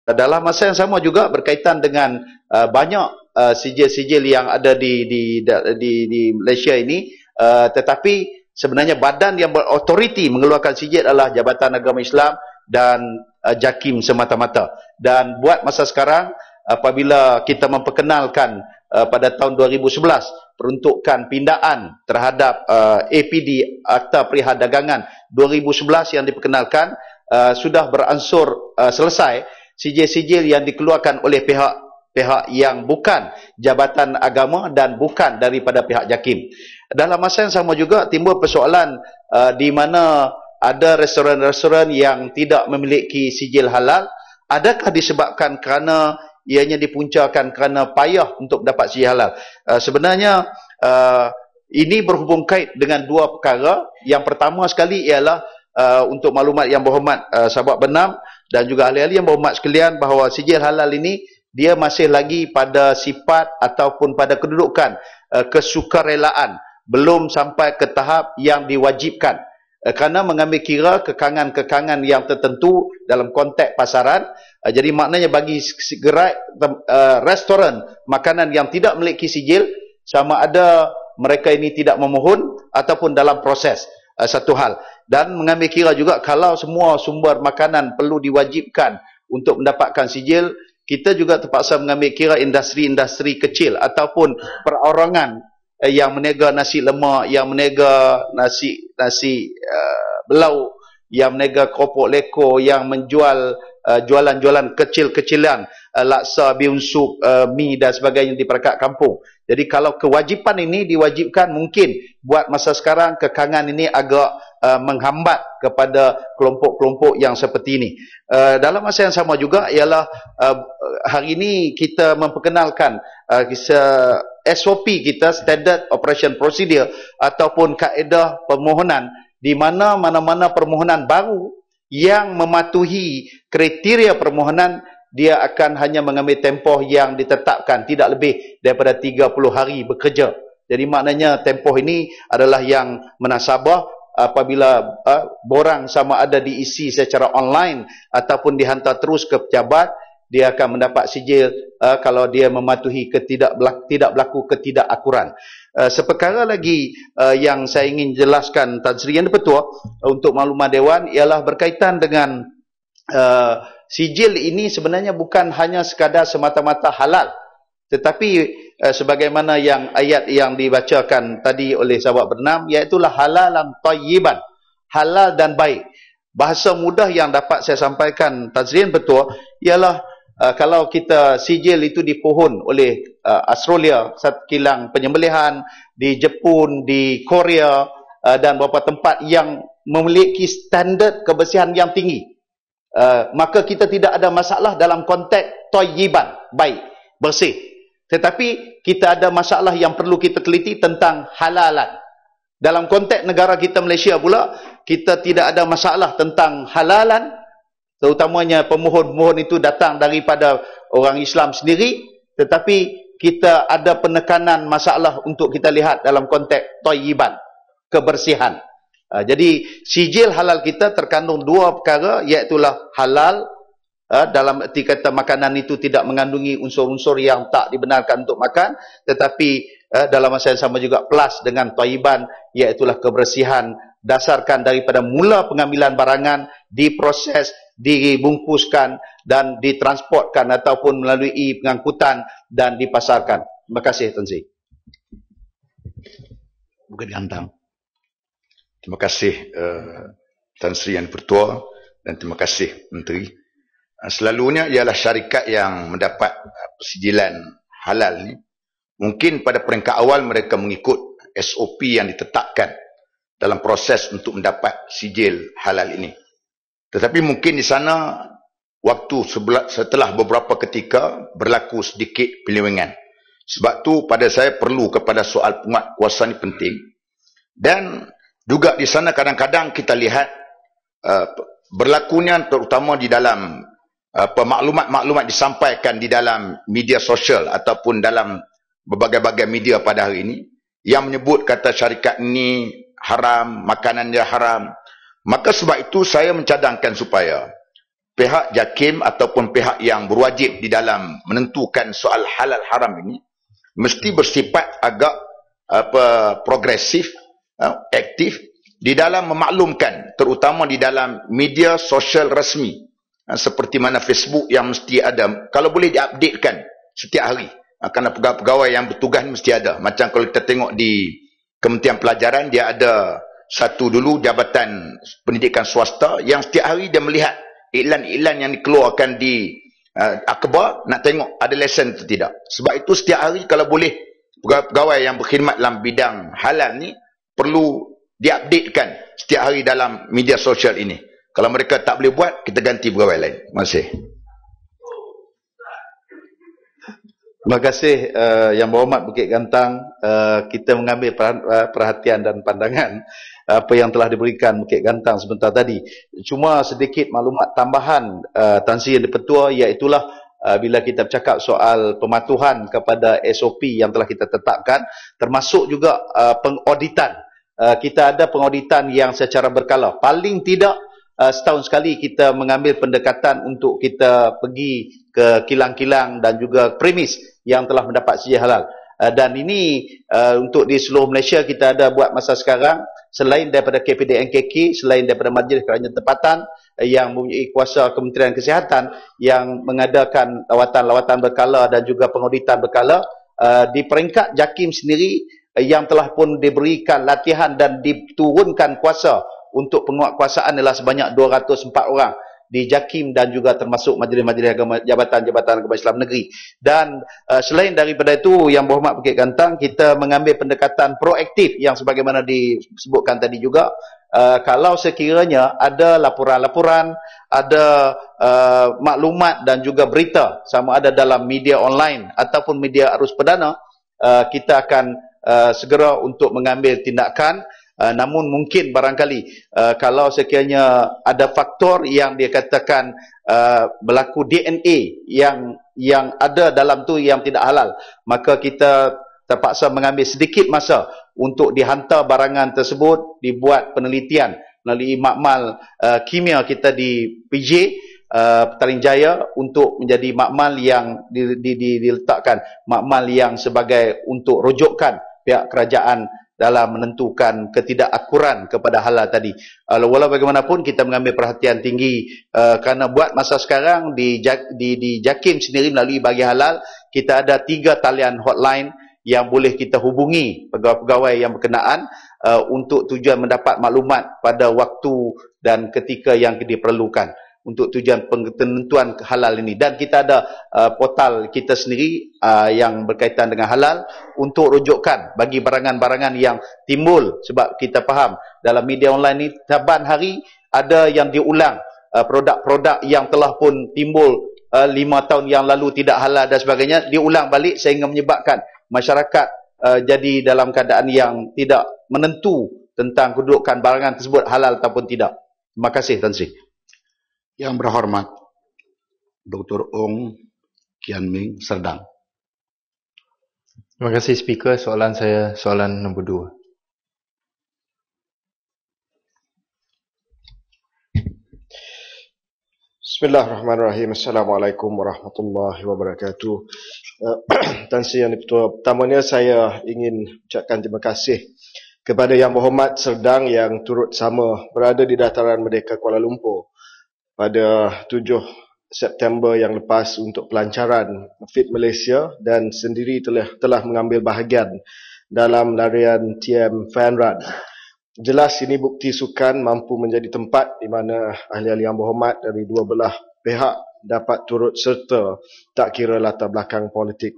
Dalam masa yang sama juga berkaitan dengan banyak sijil-sijil yang ada di Malaysia ini, tetapi sebenarnya badan yang berautoriti mengeluarkan sijil adalah Jabatan Agama Islam dan JAKIM semata-mata. Dan buat masa sekarang, apabila kita memperkenalkan pada tahun 2011 peruntukan pindaan terhadap APD Akta Perdagangan 2011 yang diperkenalkan, sudah beransur selesai sijil-sijil yang dikeluarkan oleh pihak yang bukan Jabatan Agama dan bukan daripada pihak JAKIM. Dalam masa yang sama juga timbul persoalan di mana ada restoran-restoran yang tidak memiliki sijil halal. Adakah disebabkan kerana ianya dipuncakan kerana payah untuk dapat sijil halal? Sebenarnya ini berhubung kait dengan dua perkara. Yang pertama sekali ialah untuk maklumat yang berhormat sahabat Bernam dan juga ahli-ahli yang berhormat sekalian, bahawa sijil halal ini dia masih lagi pada sifat ataupun pada kedudukan kesukarelaan, belum sampai ke tahap yang diwajibkan, kerana mengambil kira kekangan-kekangan yang tertentu dalam konteks pasaran. Jadi maknanya bagi gerai restoran makanan yang tidak memiliki sijil, sama ada mereka ini tidak memohon ataupun dalam proses, satu hal. Dan mengambil kira juga kalau semua sumber makanan perlu diwajibkan untuk mendapatkan sijil, kita juga terpaksa mengambil kira industri-industri kecil ataupun perorangan yang meniaga nasi lemak, yang meniaga nasi belau, yang meniaga keropok leko, yang menjual jualan-jualan kecil-kecilan, laksa, bihun sup, mi dan sebagainya di perangkat kampung. Jadi kalau kewajipan ini diwajibkan, mungkin buat masa sekarang kekangan ini agak menghambat kepada kelompok-kelompok yang seperti ini. Dalam masa yang sama juga ialah hari ini kita memperkenalkan SOP kita, Standard Operation Procedure, ataupun kaedah permohonan, di mana mana-mana permohonan baru yang mematuhi kriteria permohonan, dia akan hanya mengambil tempoh yang ditetapkan, tidak lebih daripada 30 hari bekerja. Jadi maknanya tempoh ini adalah yang menasabah apabila borang sama ada diisi secara online ataupun dihantar terus ke pejabat, dia akan mendapat sijil kalau dia mematuhi tidak berlaku ketidakakuran. Seperkara lagi yang saya ingin jelaskan Tan Sri Yang Di-Pertua untuk maklumat Dewan ialah berkaitan dengan sijil ini sebenarnya bukan hanya sekadar semata-mata halal, tetapi sebagaimana yang ayat yang dibacakan tadi oleh sahabat Bernam, iaitulah halalan tayyiban, halal dan baik. Bahasa mudah yang dapat saya sampaikan Tan Sri Yang Di-Pertua ialah kalau kita sijil itu dipohon oleh Australia, satu kilang penyembelihan, di Jepun, di Korea dan beberapa tempat yang memiliki standard kebersihan yang tinggi, maka kita tidak ada masalah dalam konteks thayyiban, baik, bersih. Tetapi kita ada masalah yang perlu kita teliti tentang halalan. Dalam konteks negara kita Malaysia pula, kita tidak ada masalah tentang halalan, terutamanya pemohon-pemohon itu datang daripada orang Islam sendiri, tetapi kita ada penekanan masalah untuk kita lihat dalam konteks thayyiban, kebersihan. Jadi sijil halal kita terkandung dua perkara, iaitulah halal, dalam erti kata makanan itu tidak mengandungi unsur-unsur yang tak dibenarkan untuk makan, tetapi dalam masa yang sama juga plus dengan thayyiban, iaitulah kebersihan dasarkan daripada mula pengambilan barangan, diproses, dibungkuskan dan ditransportkan ataupun melalui pengangkutan dan dipasarkan. Terima kasih Tan Sri. Bukan diantang. Terima kasih Tan Sri Yang Di-Pertua dan terima kasih Menteri. Selalunya ialah syarikat yang mendapat persijilan halal ni, mungkin pada peringkat awal mereka mengikut SOP yang ditetapkan dalam proses untuk mendapat sijil halal ini. Tetapi mungkin di sana waktu setelah beberapa ketika berlaku sedikit penyelewengan. Sebab tu pada saya perlu kepada soal penguatkuasaan ini penting. Dan juga di sana kadang-kadang kita lihat berlakunya terutama di dalam maklumat-maklumat disampaikan di dalam media sosial ataupun dalam berbagai-bagai media pada hari ini yang menyebut kata syarikat ini haram, makanan dia haram. Maka sebab itu saya mencadangkan supaya pihak JAKIM ataupun pihak yang berwajib di dalam menentukan soal halal haram ini mesti bersifat agak progresif, aktif di dalam memaklumkan, terutama di dalam media sosial rasmi seperti mana Facebook yang mesti ada, kalau boleh diupdatekan setiap hari, kerana pegawai-pegawai yang bertugas mesti ada. Macam kalau kita tengok di Kementerian Pelajaran, dia ada satu dulu Jabatan Pendidikan Swasta yang setiap hari dia melihat iklan-iklan yang dikeluarkan di akhbar, nak tengok ada lesen atau tidak. Sebab itu setiap hari kalau boleh pegawai yang berkhidmat dalam bidang halal ni perlu diupdatekan setiap hari dalam media sosial ini. Kalau mereka tak boleh buat, kita ganti pegawai lain. Terima kasih. Terima kasih Yang Berhormat Bukit Gantang. Kita mengambil perhatian dan pandangan apa yang telah diberikan Bukit Gantang sebentar tadi. Cuma sedikit maklumat tambahan Tan Sri Yang di-Pertua, iaitulah bila kita bercakap soal pematuhan kepada SOP yang telah kita tetapkan, termasuk juga pengauditan. Kita ada pengauditan yang secara berkala. Paling tidak setahun sekali kita mengambil pendekatan untuk kita pergi ke kilang-kilang dan juga premis yang telah mendapat sijil halal. Dan ini untuk di seluruh Malaysia kita ada buat masa sekarang, selain daripada KPD-NKK, selain daripada Majlis Kerajaan Tempatan yang mempunyai kuasa Kementerian Kesihatan yang mengadakan lawatan-lawatan berkala dan juga pengauditan berkala, di peringkat JAKIM sendiri yang telah pun diberikan latihan dan diturunkan kuasa untuk penguatkuasaan adalah sebanyak 204 orang di JAKIM dan juga termasuk majlis-majlis agama, jabatan-jabatan agama Islam negeri. Dan selain daripada itu, Yang Berhormat Bukit Gantang, kita mengambil pendekatan proaktif yang sebagaimana disebutkan tadi juga. Kalau sekiranya ada laporan-laporan, ada maklumat dan juga berita, sama ada dalam media online ataupun media arus perdana, kita akan segera untuk mengambil tindakan. Namun mungkin barangkali kalau sekiranya ada faktor yang dia katakan berlaku DNA yang ada dalam tu yang tidak halal, maka kita terpaksa mengambil sedikit masa untuk dihantar barangan tersebut, dibuat penelitian melalui makmal kimia kita di PJ Petaling Jaya untuk menjadi makmal yang diletakkan, makmal yang sebagai untuk rujukan pihak kerajaan dalam menentukan ketidakakuran kepada halal tadi. Walau bagaimanapun kita mengambil perhatian tinggi kerana buat masa sekarang di JAKIM sendiri melalui bagi halal, kita ada 3 talian hotline yang boleh kita hubungi pegawai-pegawai yang berkenaan untuk tujuan mendapat maklumat pada waktu dan ketika yang diperlukan untuk tujuan penentuan halal ini. Dan kita ada portal kita sendiri yang berkaitan dengan halal untuk rujukan bagi barangan-barangan yang timbul, sebab kita faham dalam media online ini saban hari ada yang diulang produk-produk yang telah pun timbul 5 tahun yang lalu tidak halal dan sebagainya, diulang balik sehingga menyebabkan masyarakat jadi dalam keadaan yang tidak menentu tentang kedudukan barangan tersebut halal ataupun tidak. Terima kasih Tan Sri. Yang Berhormat Dr. Ong Kian Ming Serdang. Terima kasih Speaker. Soalan saya, soalan nombor 2. Bismillahirrahmanirrahim. Assalamualaikum warahmatullahi wabarakatuh. Tan Sri Yang di-Pertua, pertamanya saya ingin ucapkan terima kasih kepada Yang Berhormat Serdang yang turut sama berada di Dataran Merdeka Kuala Lumpur pada 7 September yang lepas untuk pelancaran Fit Malaysia dan sendiri telah mengambil bahagian dalam larian TM Fan Run. Jelas ini bukti sukan mampu menjadi tempat di mana ahli-ahli yang berhormat dari dua belah pihak dapat turut serta tak kira latar belakang politik.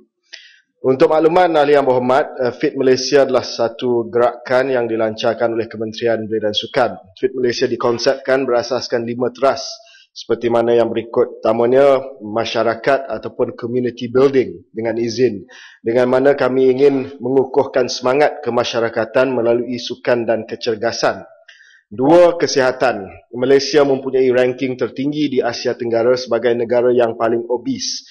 Untuk makluman ahli yang berhormat, Fit Malaysia adalah satu gerakan yang dilancarkan oleh Kementerian Belia dan Sukan. Fit Malaysia dikonsepkan berasaskan 5 teras seperti mana yang berikut. Pertamanya, masyarakat ataupun community building dengan izin. Dengan mana kami ingin mengukuhkan semangat kemasyarakatan melalui sukan dan kecergasan. 2, kesihatan. Malaysia mempunyai ranking tertinggi di Asia Tenggara sebagai negara yang paling obes.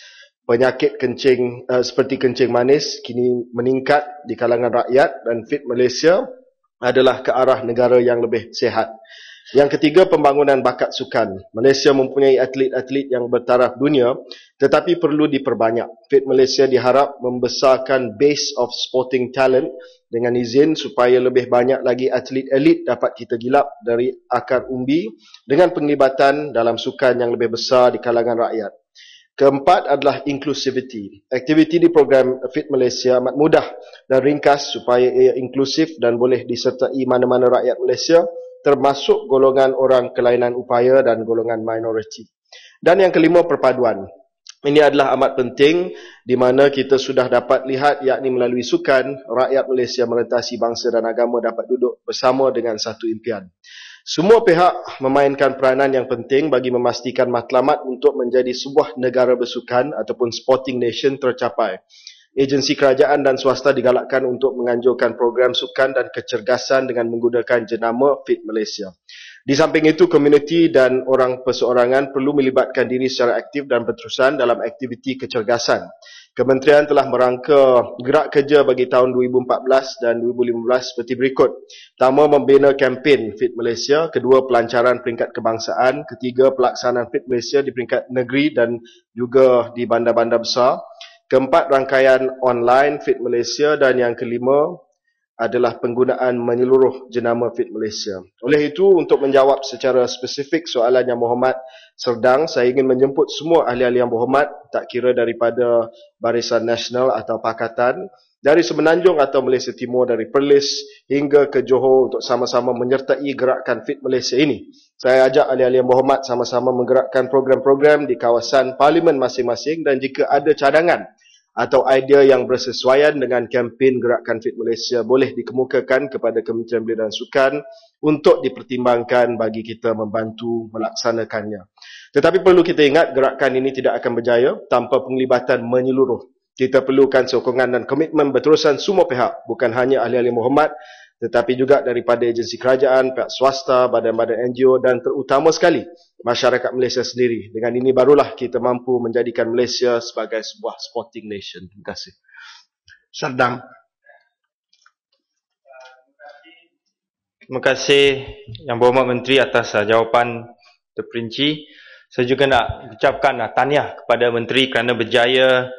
Penyakit kencing seperti kencing manis kini meningkat di kalangan rakyat dan Fit Malaysia adalah ke arah negara yang lebih sihat. Yang ketiga, pembangunan bakat sukan. Malaysia mempunyai atlet-atlet yang bertaraf dunia tetapi perlu diperbanyak. FIT Malaysia diharap membesarkan base of sporting talent dengan izin supaya lebih banyak lagi atlet elit dapat kita gilap dari akar umbi dengan penglibatan dalam sukan yang lebih besar di kalangan rakyat. Keempat adalah inclusivity. Aktiviti di program FIT Malaysia amat mudah dan ringkas supaya ia inklusif dan boleh disertai mana-mana rakyat Malaysia, termasuk golongan orang kelainan upaya dan golongan minoriti. Dan yang kelima, perpaduan. Ini adalah amat penting di mana kita sudah dapat lihat, yakni melalui sukan, rakyat Malaysia merentasi bangsa dan agama dapat duduk bersama dengan satu impian. Semua pihak memainkan peranan yang penting bagi memastikan matlamat untuk menjadi sebuah negara bersukan ataupun sporting nation tercapai. Agensi kerajaan dan swasta digalakkan untuk menganjurkan program sukan dan kecergasan dengan menggunakan jenama FIT Malaysia. Di samping itu, komuniti dan orang perseorangan perlu melibatkan diri secara aktif dan berterusan dalam aktiviti kecergasan. Kementerian telah merangka gerak kerja bagi tahun 2014 dan 2015 seperti berikut. Pertama, membina kempen FIT Malaysia. Kedua, pelancaran peringkat kebangsaan. Ketiga, pelaksanaan FIT Malaysia di peringkat negeri dan juga di bandar-bandar besar. Keempat, rangkaian online FIT Malaysia. Dan yang kelima adalah penggunaan menyeluruh jenama FIT Malaysia. Oleh itu, untuk menjawab secara spesifik soalan Yang Berhormat Serdang, saya ingin menjemput semua ahli-ahli yang berhormat, tak kira daripada Barisan Nasional atau Pakatan, dari Semenanjung atau Malaysia Timur, dari Perlis hingga ke Johor untuk sama-sama menyertai gerakan FIT Malaysia ini. Saya ajak ahli-ahli yang berhormat sama-sama menggerakkan program-program di kawasan parlimen masing-masing, dan jika ada cadangan atau idea yang bersesuaian dengan kempen gerakan FIT Malaysia boleh dikemukakan kepada Kementerian Belia dan Sukan untuk dipertimbangkan bagi kita membantu melaksanakannya. Tetapi perlu kita ingat, gerakan ini tidak akan berjaya tanpa penglibatan menyeluruh. Kita perlukan sokongan dan komitmen berterusan semua pihak, bukan hanya ahli-ahli berhormat tetapi juga daripada agensi kerajaan, pihak swasta, badan-badan NGO dan terutama sekali masyarakat Malaysia sendiri. Dengan ini barulah kita mampu menjadikan Malaysia sebagai sebuah sporting nation. Terima kasih. Serdang. Terima kasih Yang Berhormat Menteri atas jawapan terperinci. Saya juga nak ucapkan tahniah kepada Menteri kerana berjaya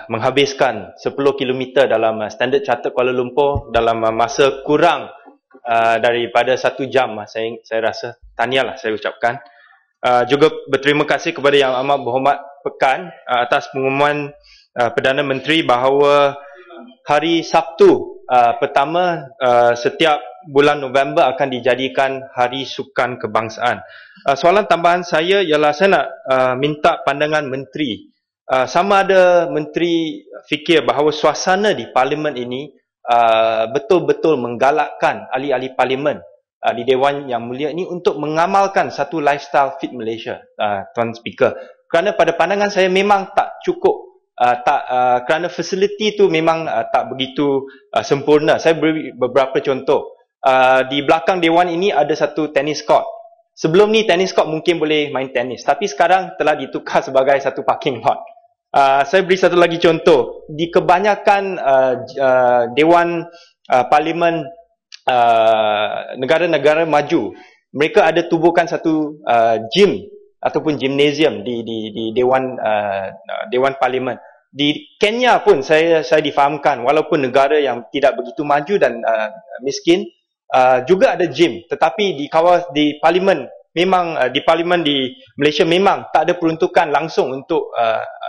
menghabiskan 10 km dalam Standard Chartered Kuala Lumpur dalam masa kurang daripada 1 jam. Saya rasa tahniah lah saya ucapkan. Juga berterima kasih kepada Yang Amat Berhormat Pekan atas pengumuman Perdana Menteri bahawa hari Sabtu pertama setiap bulan November akan dijadikan Hari Sukan Kebangsaan. Soalan tambahan saya ialah saya nak minta pandangan Menteri. Sama ada Menteri fikir bahawa suasana di Parlimen ini betul-betul menggalakkan ahli-ahli Parlimen di Dewan Yang Mulia ini untuk mengamalkan satu lifestyle FIT Malaysia, Tuan Speaker. Kerana pada pandangan saya memang tak cukup, kerana fasiliti itu memang tak begitu sempurna. Saya beri beberapa contoh. Di belakang Dewan ini ada satu tenis court. Sebelum ni tenis court mungkin boleh main tenis, tapi sekarang telah ditukar sebagai satu parking lot. Saya beri satu lagi contoh. Di kebanyakan Dewan Parlimen negara-negara maju, mereka ada tubuhkan satu gym ataupun gymnasium di Dewan Parlimen. Di Kenya pun saya difahamkan, walaupun negara yang tidak begitu maju dan miskin, juga ada gym. Tetapi di Parlimen memang di Parlimen di Malaysia memang tak ada peruntukan langsung untuk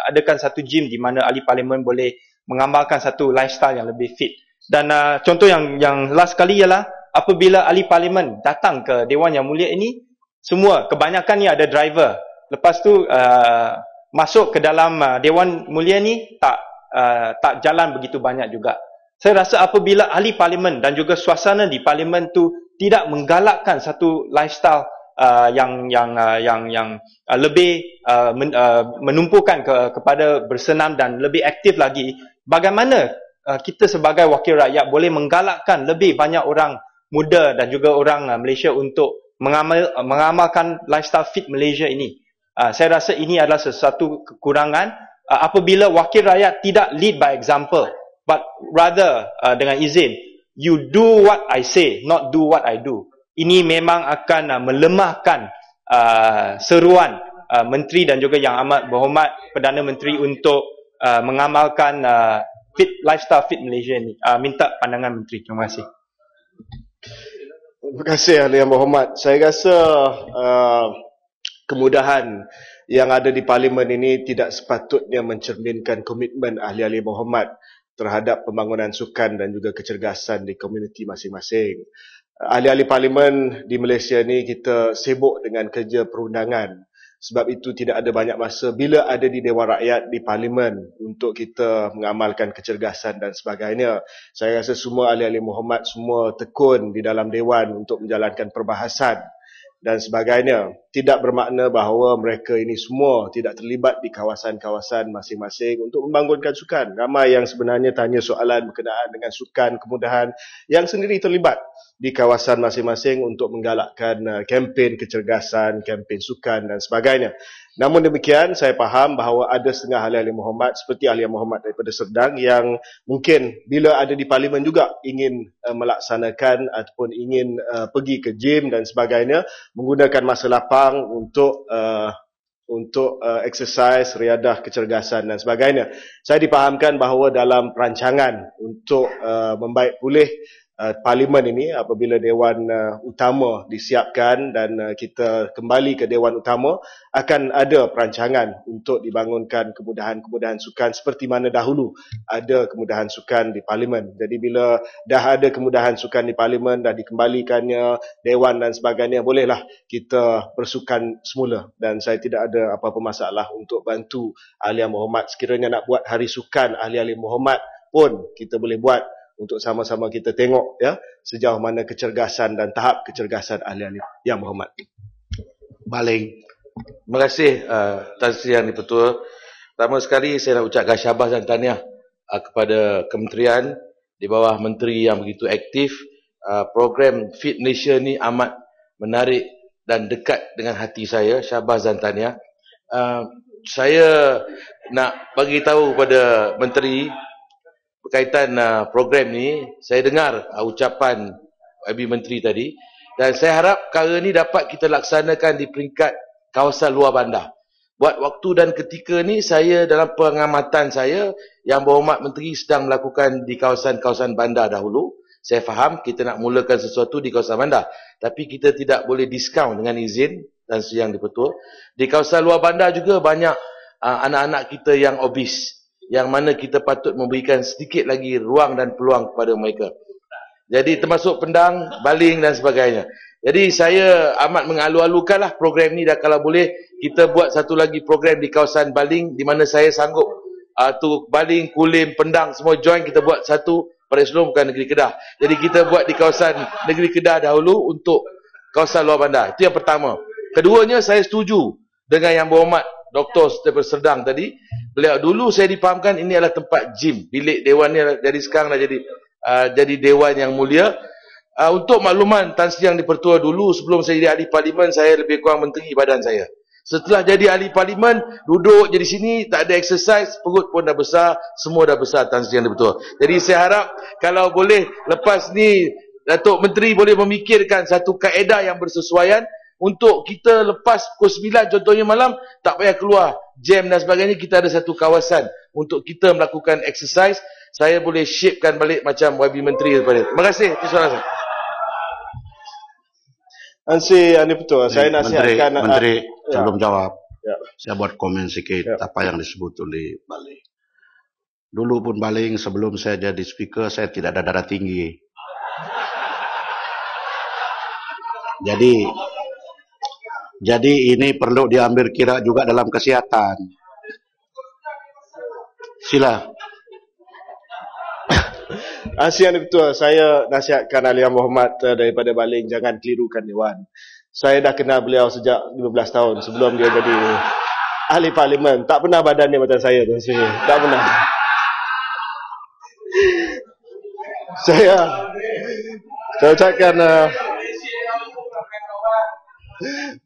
adakan satu gym di mana ahli Parlimen boleh mengamalkan satu lifestyle yang lebih fit. Dan contoh yang last kali ialah apabila ahli Parlimen datang ke Dewan Yang Mulia ini, semua kebanyakannya ada driver. Lepas tu masuk ke dalam Dewan Mulia ni tak jalan begitu banyak juga. Saya rasa apabila ahli Parlimen dan juga suasana di Parlimen tu tidak menggalakkan satu lifestyle yang lebih menumpukan kepada bersenam dan lebih aktif lagi, bagaimana kita sebagai wakil rakyat boleh menggalakkan lebih banyak orang muda dan juga orang Malaysia untuk mengamalkan lifestyle FIT Malaysia ini? Saya rasa ini adalah sesuatu kekurangan apabila wakil rakyat tidak lead by example, but rather dengan izin, you do what I say, not do what I do. ini memang akan melemahkan seruan Menteri dan juga Yang Amat Berhormat Perdana Menteri untuk mengamalkan lifestyle fit Malaysia ni. Minta pandangan Menteri. Terima kasih. Terima kasih Ahli Yang Berhormat. Saya rasa kemudahan yang ada di Parlimen ini tidak sepatutnya mencerminkan komitmen ahli-ahli berhormat terhadap pembangunan sukan dan juga kecergasan di komuniti masing-masing. Ahli-ahli Parlimen di Malaysia ni kita sibuk dengan kerja perundangan. Sebab itu tidak ada banyak masa bila ada di Dewan Rakyat di Parlimen untuk kita mengamalkan kecergasan dan sebagainya. Saya rasa semua ahli-ahli berhormat semua tekun di dalam Dewan untuk menjalankan perbahasan dan sebagainya. Tidak bermakna bahawa mereka ini semua tidak terlibat di kawasan-kawasan masing-masing untuk membangunkan sukan. Ramai yang sebenarnya tanya soalan berkenaan dengan sukan, kemudahan yang sendiri terlibat di kawasan masing-masing untuk menggalakkan kempen kecergasan, kempen sukan dan sebagainya. Namun demikian, saya faham bahawa ada setengah ahli-ahli berhormat seperti ahli yang berhormat daripada Serdang yang mungkin bila ada di Parlimen juga ingin melaksanakan ataupun ingin pergi ke gym dan sebagainya, menggunakan masa lapang untuk exercise, riadah, kecergasan dan sebagainya. Saya dipahamkan bahawa dalam perancangan untuk membaik pulih Parlimen ini apabila Dewan Utama disiapkan dan kita kembali ke Dewan Utama, akan ada perancangan untuk dibangunkan kemudahan-kemudahan sukan seperti mana dahulu ada kemudahan sukan di Parlimen. Jadi bila dah ada kemudahan sukan di Parlimen, dah dikembalikannya Dewan dan sebagainya, bolehlah kita bersukan semula. Dan saya tidak ada apa-apa masalah untuk bantu ahli yang berhormat. Sekiranya nak buat hari sukan ahli-ahli berhormat pun kita boleh buat untuk sama-sama kita tengok ya sejauh mana kecergasan dan tahap kecergasan ahli-ahli yang berhormat. Baling. Terima kasih Tan Sri Yang Di-Pertua. Pertama sekali saya nak ucapkan syabas dan tahniah kepada kementerian di bawah menteri yang begitu aktif. Program Fit Malaysia ni amat menarik dan dekat dengan hati saya. Syabas dan tahniah. Saya nak bagi tahu kepada menteri berkaitan program ni. Saya dengar ucapan Habib Menteri tadi dan saya harap perkara ni dapat kita laksanakan di peringkat kawasan luar bandar. Buat waktu dan ketika ni saya dalam pengamatan saya, Yang Berhormat Menteri sedang melakukan di kawasan-kawasan bandar dahulu. Saya faham kita nak mulakan sesuatu di kawasan bandar, tapi kita tidak boleh diskaun dengan izin dan Yang Di-Pertua. Di kawasan luar bandar juga banyak anak-anak kita yang obes, yang mana kita patut memberikan sedikit lagi ruang dan peluang kepada mereka. Jadi termasuk Pendang, Baling dan sebagainya. Jadi saya amat mengalu-alukanlah program ni, dah kalau boleh kita buat satu lagi program di kawasan Baling di mana saya sanggup tu Baling, Kulim, Pendang semua join, kita buat satu pada sebelum bukan negeri Kedah. Jadi kita buat di kawasan negeri Kedah dahulu untuk kawasan luar bandar. Itu yang pertama. Keduanya, saya setuju dengan Yang Berhormat Dr. daripada Serdang tadi. Beliau dulu saya dipahamkan ini adalah tempat gym. Bilik dewan ni jadi sekarang dah jadi dewan yang mulia. Untuk makluman Tan Sri Yang Di-Pertua, dulu sebelum saya jadi ahli Parlimen, saya lebih kurang menteri badan saya. Setelah jadi ahli Parlimen, duduk jadi sini, tak ada exercise, perut pun dah besar, semua dah besar Tan Sri Yang Di-Pertua. Jadi saya harap kalau boleh lepas ni Datuk Menteri boleh memikirkan satu kaedah yang bersesuaian untuk kita lepas pukul 9 contohnya malam, tak payah keluar jam dan sebagainya, kita ada satu kawasan untuk kita melakukan exercise. Saya boleh shapekan balik macam YB Menteri daripada. Terima kasih. Itu soalan saya. Ansy Yang Di-Pertua, saya nasihatkan Menteri sebelum jawab. Ya. Saya buat komen sikit apa yang disebut oleh Baling. Dulu pun Baling sebelum saya jadi speaker, saya tidak ada darah tinggi. Jadi ini perlu diambil kira juga dalam kesehatan. Sila. Ansy Yang Di-Pertua, saya nasihatkan ahli yang berhormat daripada Baling, jangan kelirukan Dewan. Saya dah kenal beliau sejak 15 tahun sebelum dia jadi ahli Parlimen. Tak pernah badan dia macam saya tu. Tak pernah.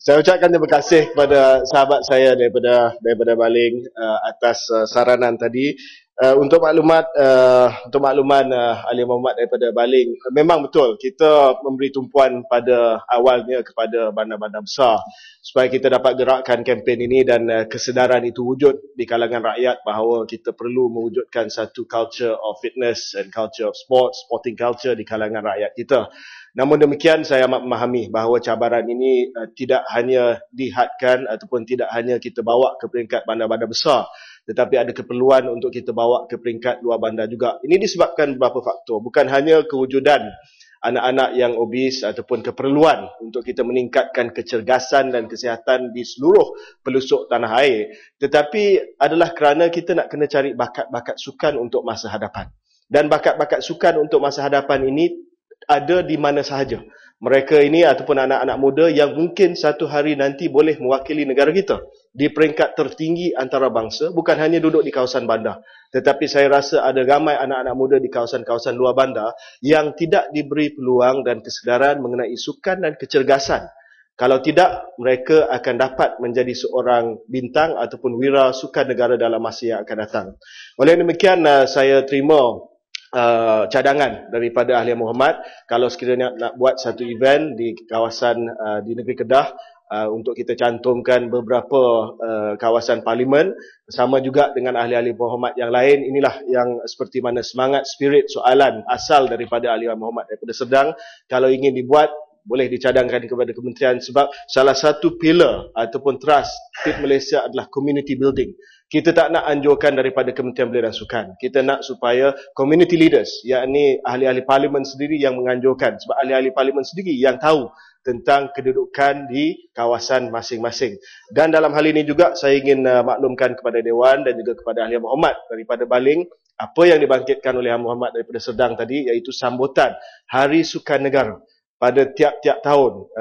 Saya ucapkan terima kasih kepada sahabat saya daripada Baling atas saranan tadi. Untuk makluman Ali Muhammad daripada Baling, memang betul kita memberi tumpuan pada awalnya kepada bandar-bandar besar supaya kita dapat gerakkan kempen ini dan kesedaran itu wujud di kalangan rakyat bahawa kita perlu mewujudkan satu culture of fitness and culture of sporting culture di kalangan rakyat kita. Namun demikian, saya amat memahami bahawa cabaran ini tidak hanya dihadkan ataupun tidak hanya kita bawa ke peringkat bandar-bandar besar, tetapi ada keperluan untuk kita bawa ke peringkat luar bandar juga. Ini disebabkan beberapa faktor, bukan hanya kewujudan anak-anak yang obes ataupun keperluan untuk kita meningkatkan kecergasan dan kesihatan di seluruh pelosok tanah air, tetapi adalah kerana kita nak kena cari bakat-bakat sukan untuk masa hadapan. Dan bakat-bakat sukan untuk masa hadapan ini ada di mana sahaja. Mereka ini ataupun anak-anak muda yang mungkin satu hari nanti boleh mewakili negara kita di peringkat tertinggi antara bangsa, bukan hanya duduk di kawasan bandar. Tetapi saya rasa ada ramai anak-anak muda di kawasan-kawasan luar bandar yang tidak diberi peluang dan kesedaran mengenai sukan dan kecergasan. Kalau tidak, mereka akan dapat menjadi seorang bintang ataupun wira sukan negara dalam masa yang akan datang. Oleh demikian, saya terima cadangan daripada Ahli Muhammad kalau sekiranya nak buat satu event di kawasan di negeri Kedah untuk kita cantumkan beberapa kawasan parlimen sama juga dengan ahli-ahli Muhammad yang lain. Inilah yang seperti mana semangat spirit soalan asal daripada Ahli Muhammad daripada Serdang. Kalau ingin dibuat, boleh dicadangkan kepada kementerian, sebab salah satu pillar ataupun trust Fit Malaysia adalah community building. Kita tak nak anjurkan daripada Kementerian Belia dan Sukan. Kita nak supaya community leaders, yakni ahli-ahli parlimen sendiri yang menganjurkan, sebab ahli-ahli parlimen sendiri yang tahu tentang kedudukan di kawasan masing-masing. Dan dalam hal ini juga saya ingin maklumkan kepada Dewan dan juga kepada Ahli Muhammad daripada Baling, apa yang dibangkitkan oleh Ahli Muhammad daripada Serdang tadi, iaitu sambutan Hari Sukan Negara pada tiap-tiap tahun.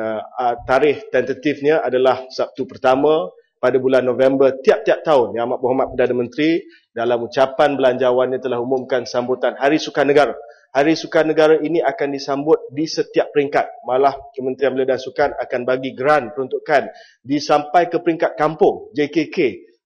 Tarikh tentatifnya adalah Sabtu pertama pada bulan November tiap-tiap tahun. Yang Amat Berhormat Perdana Menteri dalam ucapan belanjawannya telah umumkan sambutan Hari Sukan Negara. Hari Sukan Negara ini akan disambut di setiap peringkat. Malah Kementerian Belia dan Sukan akan bagi grant peruntukan sampai ke peringkat kampung JKK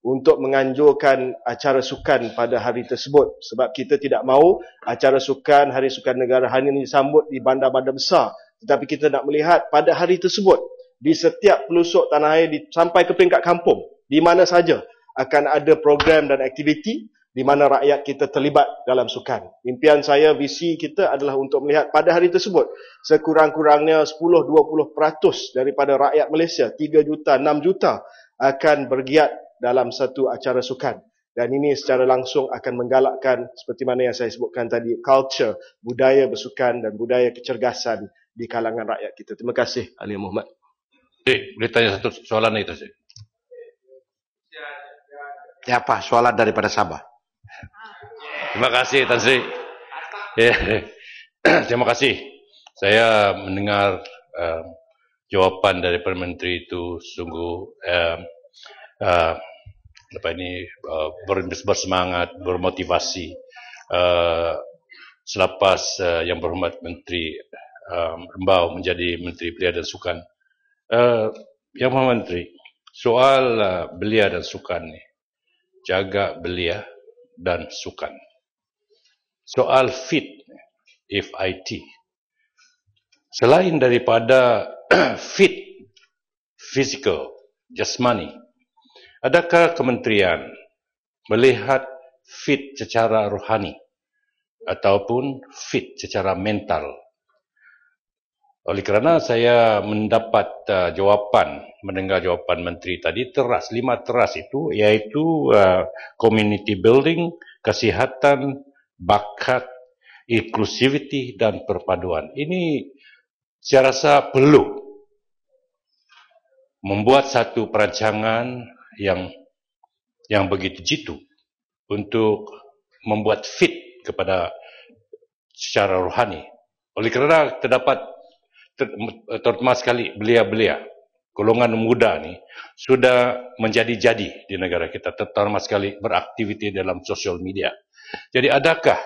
untuk menganjurkan acara sukan pada hari tersebut. Sebab kita tidak mahu acara sukan Hari Sukan Negara hanya disambut di bandar-bandar besar, tetapi kita nak melihat pada hari tersebut di setiap pelosok tanah air sampai ke peringkat kampung, di mana saja akan ada program dan aktiviti di mana rakyat kita terlibat dalam sukan. Impian saya, visi kita adalah untuk melihat pada hari tersebut sekurang-kurangnya 10-20% daripada rakyat Malaysia, 3 juta, 6 juta akan bergiat dalam satu acara sukan. Dan ini secara langsung akan menggalakkan seperti mana yang saya sebutkan tadi, culture, budaya bersukan dan budaya kecergasan di kalangan rakyat kita. Terima kasih, Ahli Muhammad. Boleh tanya satu soalan itu saja. Siapa soalan daripada Sabah? Terima kasih Tan Sri. Terima kasih. Saya mendengar jawapan dari Perdana Menteri itu sungguh bersemangat, bermotivasi. Selepas Yang Berhormat Menteri Rembau menjadi Menteri Belia dan Sukan. Yang Berhormat Menteri, soal belia dan sukan ni, jaga belia dan sukan. Soal fit, FIT, selain daripada fit, physical, jasmani, adakah kementerian melihat fit secara rohani ataupun fit secara mental? Oleh kerana saya mendapat mendengar jawapan Menteri tadi, 5 teras itu, iaitu community building, kesihatan, bakat, inklusiviti dan perpaduan. Ini saya rasa perlu membuat satu perancangan yang begitu jitu untuk membuat fit kepada secara rohani. Oleh kerana terdapat terutama sekali belia-belia, golongan muda ni sudah menjadi-jadi di negara kita, terutama sekali beraktiviti dalam sosial media. Jadi adakah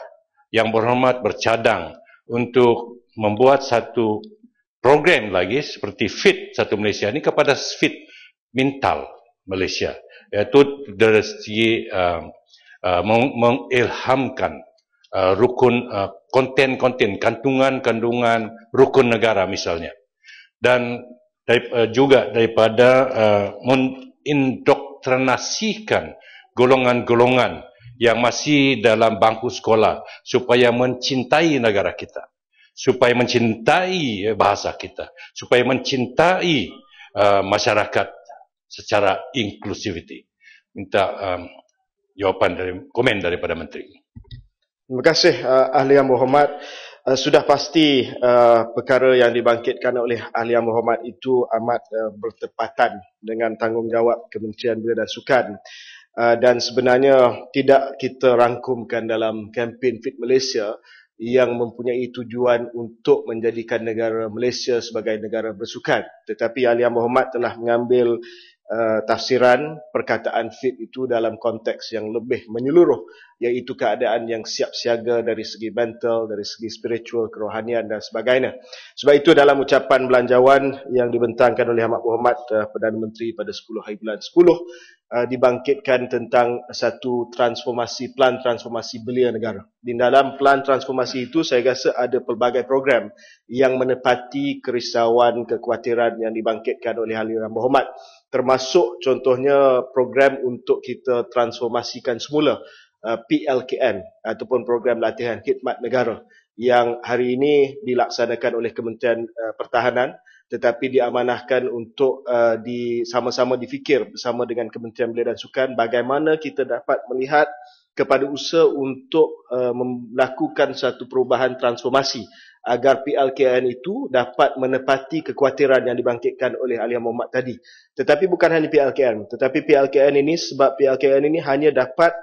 Yang Berhormat bercadang untuk membuat satu program lagi seperti Fit Satu Malaysia ni kepada fit mental Malaysia, iaitu dari segi mengilhamkan konten-konten, kandungan-kandungan rukun negara misalnya. Dan juga daripada mengindoktrinasikan golongan-golongan yang masih dalam bangku sekolah supaya mencintai negara kita, supaya mencintai bahasa kita, supaya mencintai masyarakat secara inklusiviti. Minta komen daripada Menteri. Terima kasih Ahli Yang Berhormat. Sudah pasti perkara yang dibangkitkan oleh Ahli Yang Berhormat itu amat bertepatan dengan tanggungjawab Kementerian Belia dan Sukan. Dan sebenarnya tidak kita rangkumkan dalam kempen Fit Malaysia yang mempunyai tujuan untuk menjadikan negara Malaysia sebagai negara bersukan. Tetapi Ahli Yang Berhormat telah mengambil tafsiran perkataan fit itu dalam konteks yang lebih menyeluruh, iaitu keadaan yang siap siaga dari segi mental, dari segi spiritual, kerohanian dan sebagainya. Sebab itu dalam ucapan belanjawan yang dibentangkan oleh Amat Berhormat Perdana Menteri pada 10 hari bulan 10 dibangkitkan tentang satu plan transformasi belia negara. Di dalam plan transformasi itu saya rasa ada pelbagai program yang menepati kerisauan, kekhawatiran yang dibangkitkan oleh Ahli Yang Berhormat, termasuk contohnya program untuk kita transformasikan semula PLKN ataupun program latihan khidmat negara yang hari ini dilaksanakan oleh Kementerian Pertahanan, tetapi diamanahkan untuk sama-sama difikir bersama dengan Kementerian Belia dan Sukan bagaimana kita dapat melihat kepada usaha untuk melakukan satu perubahan transformasi agar PLKN itu dapat menepati kekhawatiran yang dibangkitkan oleh Ahli Yang Berhormat tadi. Tetapi bukan hanya PLKN, tetapi PLKN ini, sebab PLKN ini hanya dapat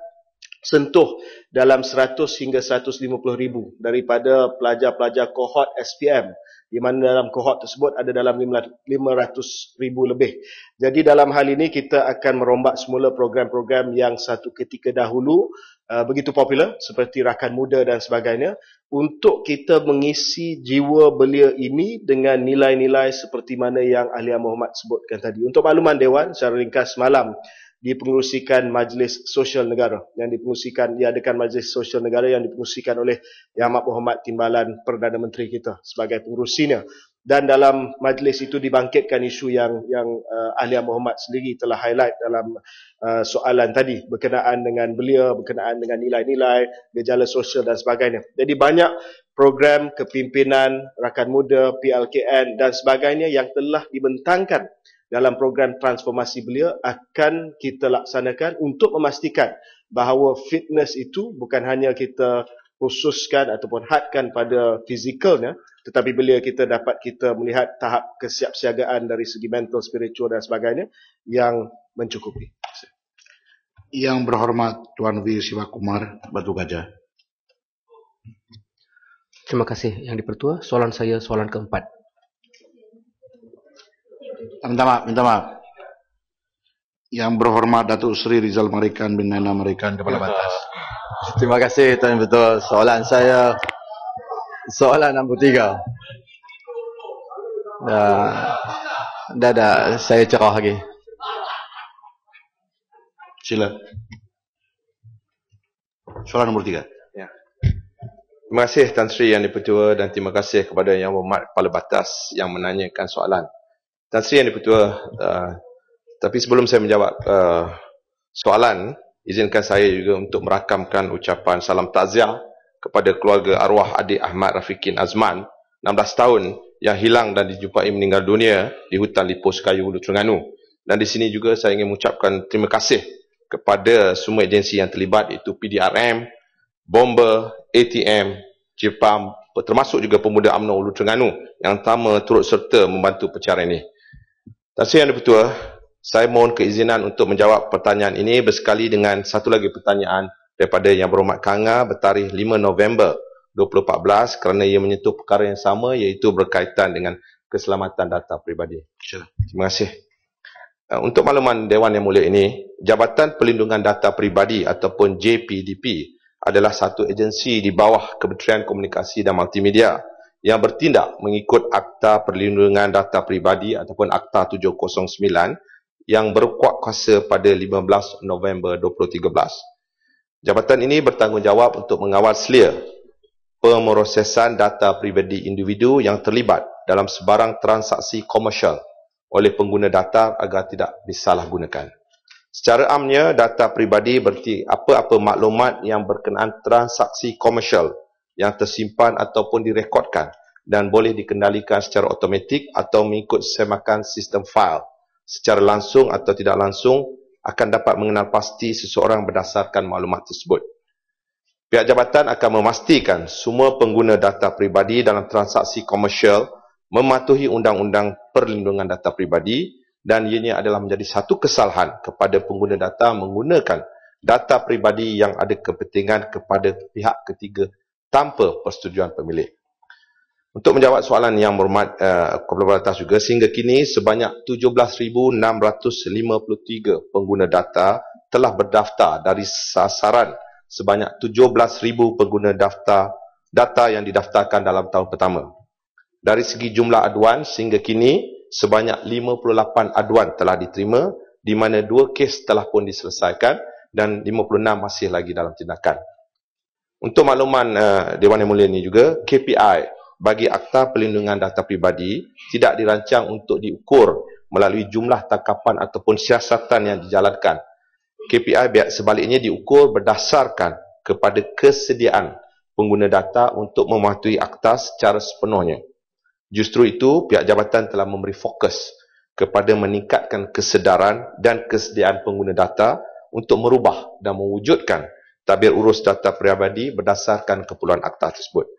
sentuh dalam 100 hingga 150 ribu daripada pelajar-pelajar kohort SPM, di mana dalam kohort tersebut ada dalam 500 ribu lebih. Jadi dalam hal ini kita akan merombak semula program-program yang satu ketika dahulu begitu popular seperti Rakan Muda dan sebagainya, untuk kita mengisi jiwa belia ini dengan nilai-nilai seperti mana yang Ahli Yang Berhormat sebutkan tadi. Untuk makluman Dewan, secara ringkas semalam dipengerusikan Majlis Sosial Negara yang diadakan Majlis Sosial Negara yang dipengerusikan oleh Yang Amat Berhormat Timbalan Perdana Menteri kita sebagai pengerusinya. Dan dalam majlis itu dibangkitkan isu yang Ahli Yang Berhormat sendiri telah highlight dalam soalan tadi berkenaan dengan belia, berkenaan dengan nilai-nilai, gejala sosial dan sebagainya. Jadi banyak program kepimpinan, Rakan Muda, PLKN dan sebagainya yang telah dibentangkan dalam program transformasi belia akan kita laksanakan untuk memastikan bahawa fitness itu bukan hanya kita khususkan ataupun hadkan pada fizikalnya, tetapi bila kita dapat kita melihat tahap kesiapsiagaan dari segi mental, spiritual dan sebagainya yang mencukupi. Yang Berhormat Tuan V. Sivakumar, Batu Gajah. Terima kasih Yang Dipertua. Soalan saya soalan keempat. Minta maaf. Yang Berhormat Datuk Seri Rizal Marikan bin Naina Marikan, Kepala Batas. Terima kasih Tuan Betul. Soalan saya, soalan nombor 3. Dah, saya cerah lagi. Sila. Soalan nombor 3. Ya. Terima kasih Tan Sri Yang Dipertua dan terima kasih kepada Yang Berhormat Kepala Batas yang menanyakan soalan. Tan Sri Yang Dipertua, tapi sebelum saya menjawab soalan, izinkan saya juga untuk merakamkan ucapan salam takziah kepada keluarga arwah adik Ahmad Rafiqin Azman, 16 tahun, yang hilang dan dijumpai meninggal dunia di hutan Lipos Kayu, Hulu Terengganu. Dan di sini juga saya ingin mengucapkan terima kasih kepada semua agensi yang terlibat, iaitu PDRM, Bomber, ATM, Cipam, termasuk juga Pemuda UMNO Hulu Terengganu yang pertama turut serta membantu pencarian ini. Tan Sri Yang Dipertua, saya mohon keizinan untuk menjawab pertanyaan ini bersekali dengan satu lagi pertanyaan daripada Yang Berhormat Kanga bertarikh 5 November 2014 kerana ia menyentuh perkara yang sama, iaitu berkaitan dengan keselamatan data peribadi. Terima kasih. Untuk makluman Dewan Yang Mulia ini, Jabatan Perlindungan Data Peribadi ataupun JPDP adalah satu agensi di bawah Kementerian Komunikasi dan Multimedia yang bertindak mengikut Akta Perlindungan Data Peribadi ataupun Akta 709 yang berkuat kuasa pada 15 November 2013. Jabatan ini bertanggungjawab untuk mengawal selia pemrosesan data pribadi individu yang terlibat dalam sebarang transaksi komersial oleh pengguna data agar tidak disalahgunakan. Secara amnya, data pribadi berarti apa-apa maklumat yang berkenaan transaksi komersial yang tersimpan ataupun direkodkan dan boleh dikendalikan secara automatik atau mengikut semakan sistem fail secara langsung atau tidak langsung akan dapat mengenal pasti seseorang berdasarkan maklumat tersebut. Pihak jabatan akan memastikan semua pengguna data pribadi dalam transaksi komersial mematuhi Undang-Undang Perlindungan Data Pribadi dan ianya adalah menjadi satu kesalahan kepada pengguna data menggunakan data pribadi yang ada kepentingan kepada pihak ketiga tanpa persetujuan pemilik. Untuk menjawab soalan yang berhormat Kepala Batas juga, sehingga kini sebanyak 17,653 pengguna data telah berdaftar dari sasaran sebanyak 17,000 pengguna data yang didaftarkan dalam tahun pertama. Dari segi jumlah aduan, sehingga kini sebanyak 58 aduan telah diterima, di mana 2 kes telah pun diselesaikan dan 56 masih lagi dalam tindakan. Untuk makluman Dewan Yang Mulia ini juga, KPI bagi Akta Perlindungan Data Pribadi tidak dirancang untuk diukur melalui jumlah tangkapan ataupun siasatan yang dijalankan. KPI sebaliknya diukur berdasarkan kepada kesediaan pengguna data untuk mematuhi akta secara sepenuhnya. Justru itu, pihak jabatan telah memberi fokus kepada meningkatkan kesedaran dan kesediaan pengguna data untuk merubah dan mewujudkan tabir urus data pribadi berdasarkan keperluan akta tersebut.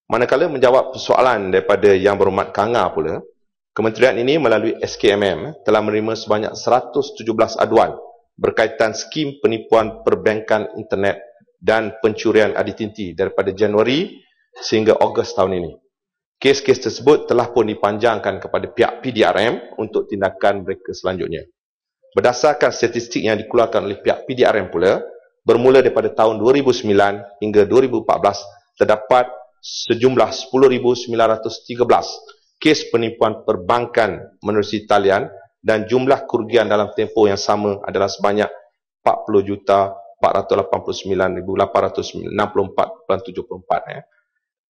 Manakala menjawab persoalan daripada Yang Berhormat Kanga pula, kementerian ini melalui SKMM telah menerima sebanyak 117 aduan berkaitan skim penipuan perbankan internet dan pencurian identiti daripada Januari sehingga Ogos tahun ini. Kes-kes tersebut telah pun dipanjangkan kepada pihak PDRM untuk tindakan mereka selanjutnya. Berdasarkan statistik yang dikeluarkan oleh pihak PDRM pula, bermula daripada tahun 2009 hingga 2014 terdapat sejumlah 10,913 kes penipuan perbankan menerusi talian dan jumlah kerugian dalam tempoh yang sama adalah sebanyak 40,489,864.74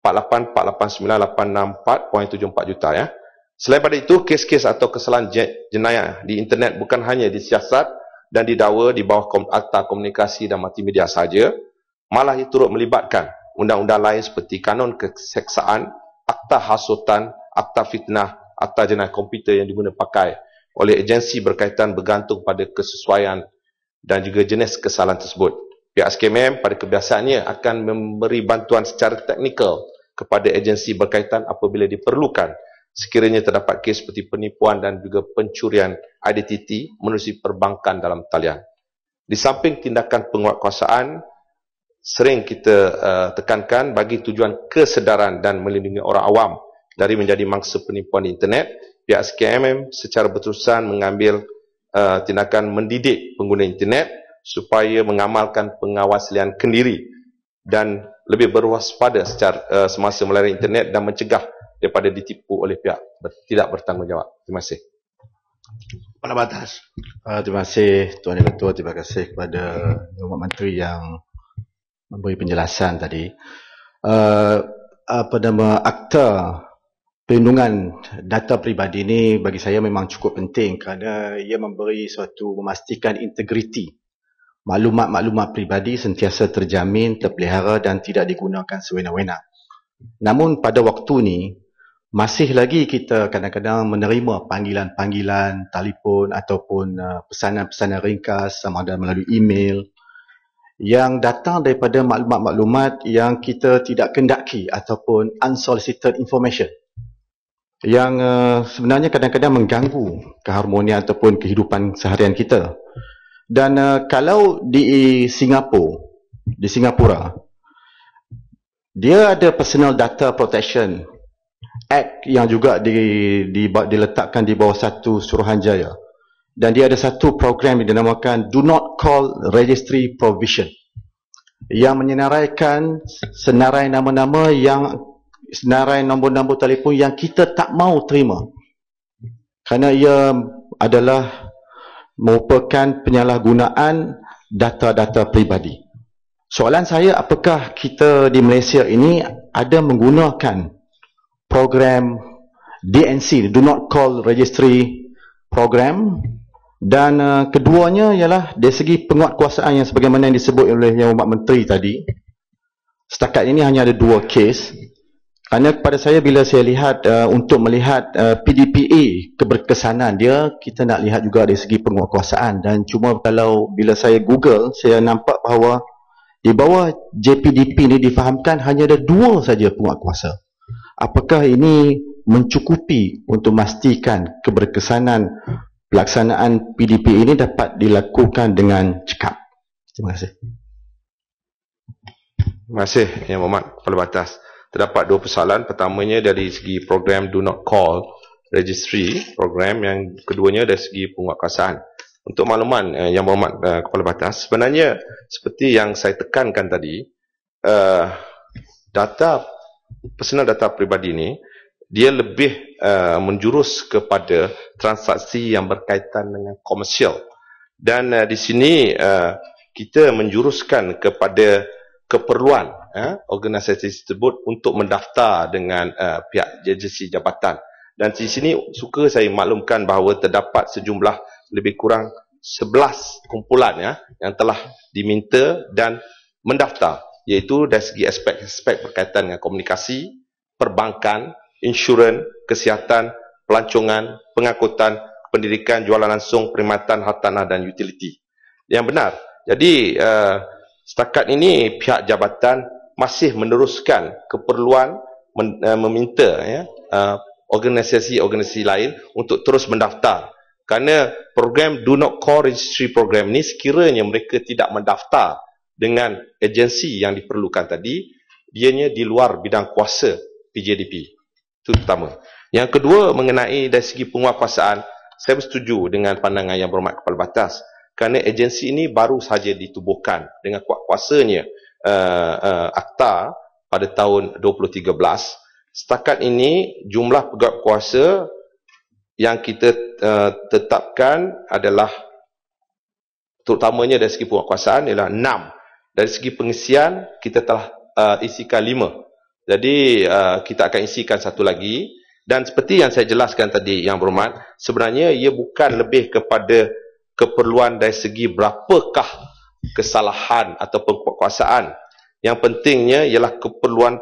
48,489,864.74 juta ya. Selain pada itu, kes-kes atau kesalahan jenayah di internet bukan hanya disiasat dan didakwa di bawah Akta Komunikasi dan Multimedia sahaja, malah ia turut melibatkan undang-undang lain seperti Kanun Keseksaan, Akta Hasutan, Akta Fitnah, Akta Jenayah Komputer yang digunakan pakai oleh agensi berkaitan bergantung pada kesesuaian dan juga jenis kesalahan tersebut. Pihak SKMM pada kebiasaannya akan memberi bantuan secara teknikal kepada agensi berkaitan apabila diperlukan sekiranya terdapat kes seperti penipuan dan juga pencurian identiti menerusi perbankan dalam talian. Di samping tindakan penguatkuasaan, sering kita tekankan bagi tujuan kesedaran dan melindungi orang awam dari menjadi mangsa penipuan di internet, pihak SKMM secara berterusan mengambil tindakan mendidik pengguna internet supaya mengamalkan pengawaslian kendiri dan lebih berwaspada secara semasa melalui internet dan mencegah daripada ditipu oleh pihak tidak bertanggungjawab. Terima kasih. Kepala Batas. Terima kasih Tuan Yang Ketua, terima kasih kepada Yang Berhormat Menteri yang memberi penjelasan tadi. Akta Perlindungan Data Pribadi ini bagi saya memang cukup penting kerana ia memberi memastikan integriti maklumat-maklumat pribadi sentiasa terjamin, terpelihara dan tidak digunakan sewenang-wenang. Namun pada waktu ini masih lagi kita kadang-kadang menerima panggilan-panggilan telefon ataupun pesanan-pesanan ringkas sama ada melalui email yang datang daripada maklumat-maklumat yang kita tidak kendaki ataupun unsolicited information yang sebenarnya kadang-kadang mengganggu keharmonian ataupun kehidupan seharian kita. Dan kalau di Singapura, dia ada Personal Data Protection Act yang juga diletakkan di bawah satu Suruhanjaya. Dan dia ada satu program yang dinamakan Do Not Call Registry Provision yang menyenaraikan senarai nama-nama senarai nombor-nombor telefon yang kita tak mau terima kerana ia adalah merupakan penyalahgunaan data-data pribadi. Soalan saya, apakah kita di Malaysia ini ada menggunakan program DNC, Do Not Call Registry Program, dan keduanya ialah dari segi penguatkuasaan yang sebagaimana yang disebut oleh Yang Hormat Menteri tadi. Setakat ini hanya ada 2 kes. Kerana kepada saya, bila saya lihat untuk melihat PDPA keberkesanan dia, kita nak lihat juga dari segi penguatkuasaan. Dan cuma kalau bila saya Google, saya nampak bahawa di bawah JPDP ni difahamkan hanya ada 2 saja penguatkuasa. Apakah ini mencukupi untuk memastikan keberkesanan pelaksanaan PDP ini dapat dilakukan dengan cekap? Terima kasih. Terima kasih Yang Berhormat Kepala Batas. Terdapat 2 persoalan. Pertamanya dari segi program Do Not Call Registry program, yang keduanya dari segi penguatkuasaan. Untuk makluman Yang Berhormat Kepala Batas, sebenarnya seperti yang saya tekankan tadi, personal data peribadi ini dia lebih menjurus kepada transaksi yang berkaitan dengan komersial. Dan di sini kita menjuruskan kepada keperluan organisasi tersebut untuk mendaftar dengan pihak agensi jabatan. Dan di sini suka saya maklumkan bahawa terdapat sejumlah lebih kurang 11 kumpulan yang telah diminta dan mendaftar, iaitu dari segi aspek-aspek berkaitan dengan komunikasi, perbankan, insurans, kesihatan, pelancongan, pengangkutan, pendidikan, jualan langsung, perkhidmatan, hartanah dan utiliti. Yang benar. Jadi setakat ini pihak jabatan masih meneruskan keperluan meminta organisasi-organisasi lain untuk terus mendaftar. Kerana program Do Not Call Registry program ni, sekiranya mereka tidak mendaftar dengan agensi yang diperlukan tadi, dianya di luar bidang kuasa PJDP. Itu pertama. Yang kedua, mengenai dari segi penguatkuasaan, saya bersetuju dengan pandangan Yang Berhormat Kepala Batas. Kerana agensi ini baru sahaja ditubuhkan dengan kuat-kuasanya Akta pada tahun 2013. Setakat ini jumlah pegawai kuasa yang kita tetapkan adalah, terutamanya dari segi penguatkuasaan, ialah 6. Dari segi pengisian kita telah isikan 5. Jadi kita akan isikan 1 lagi. Dan seperti yang saya jelaskan tadi Yang Berhormat, sebenarnya ia bukan lebih kepada keperluan dari segi berapakah kesalahan atau penguatkuasaan. Yang pentingnya ialah keperluan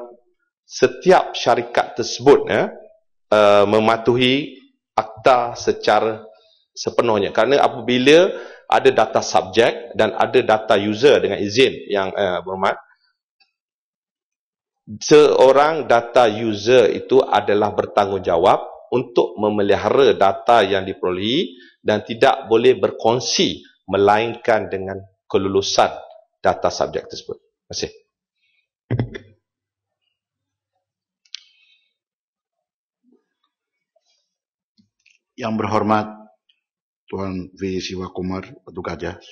setiap syarikat tersebut mematuhi akta secara sepenuhnya. Kerana apabila ada data subjek dan ada data user dengan izin Yang Berhormat, seorang data user itu adalah bertanggungjawab untuk memelihara data yang diperolehi dan tidak boleh berkongsi melainkan dengan kelulusan data subjek tersebut. Terima kasih. Yang Berhormat Tuan V. Siwakumar, Petugas Jas.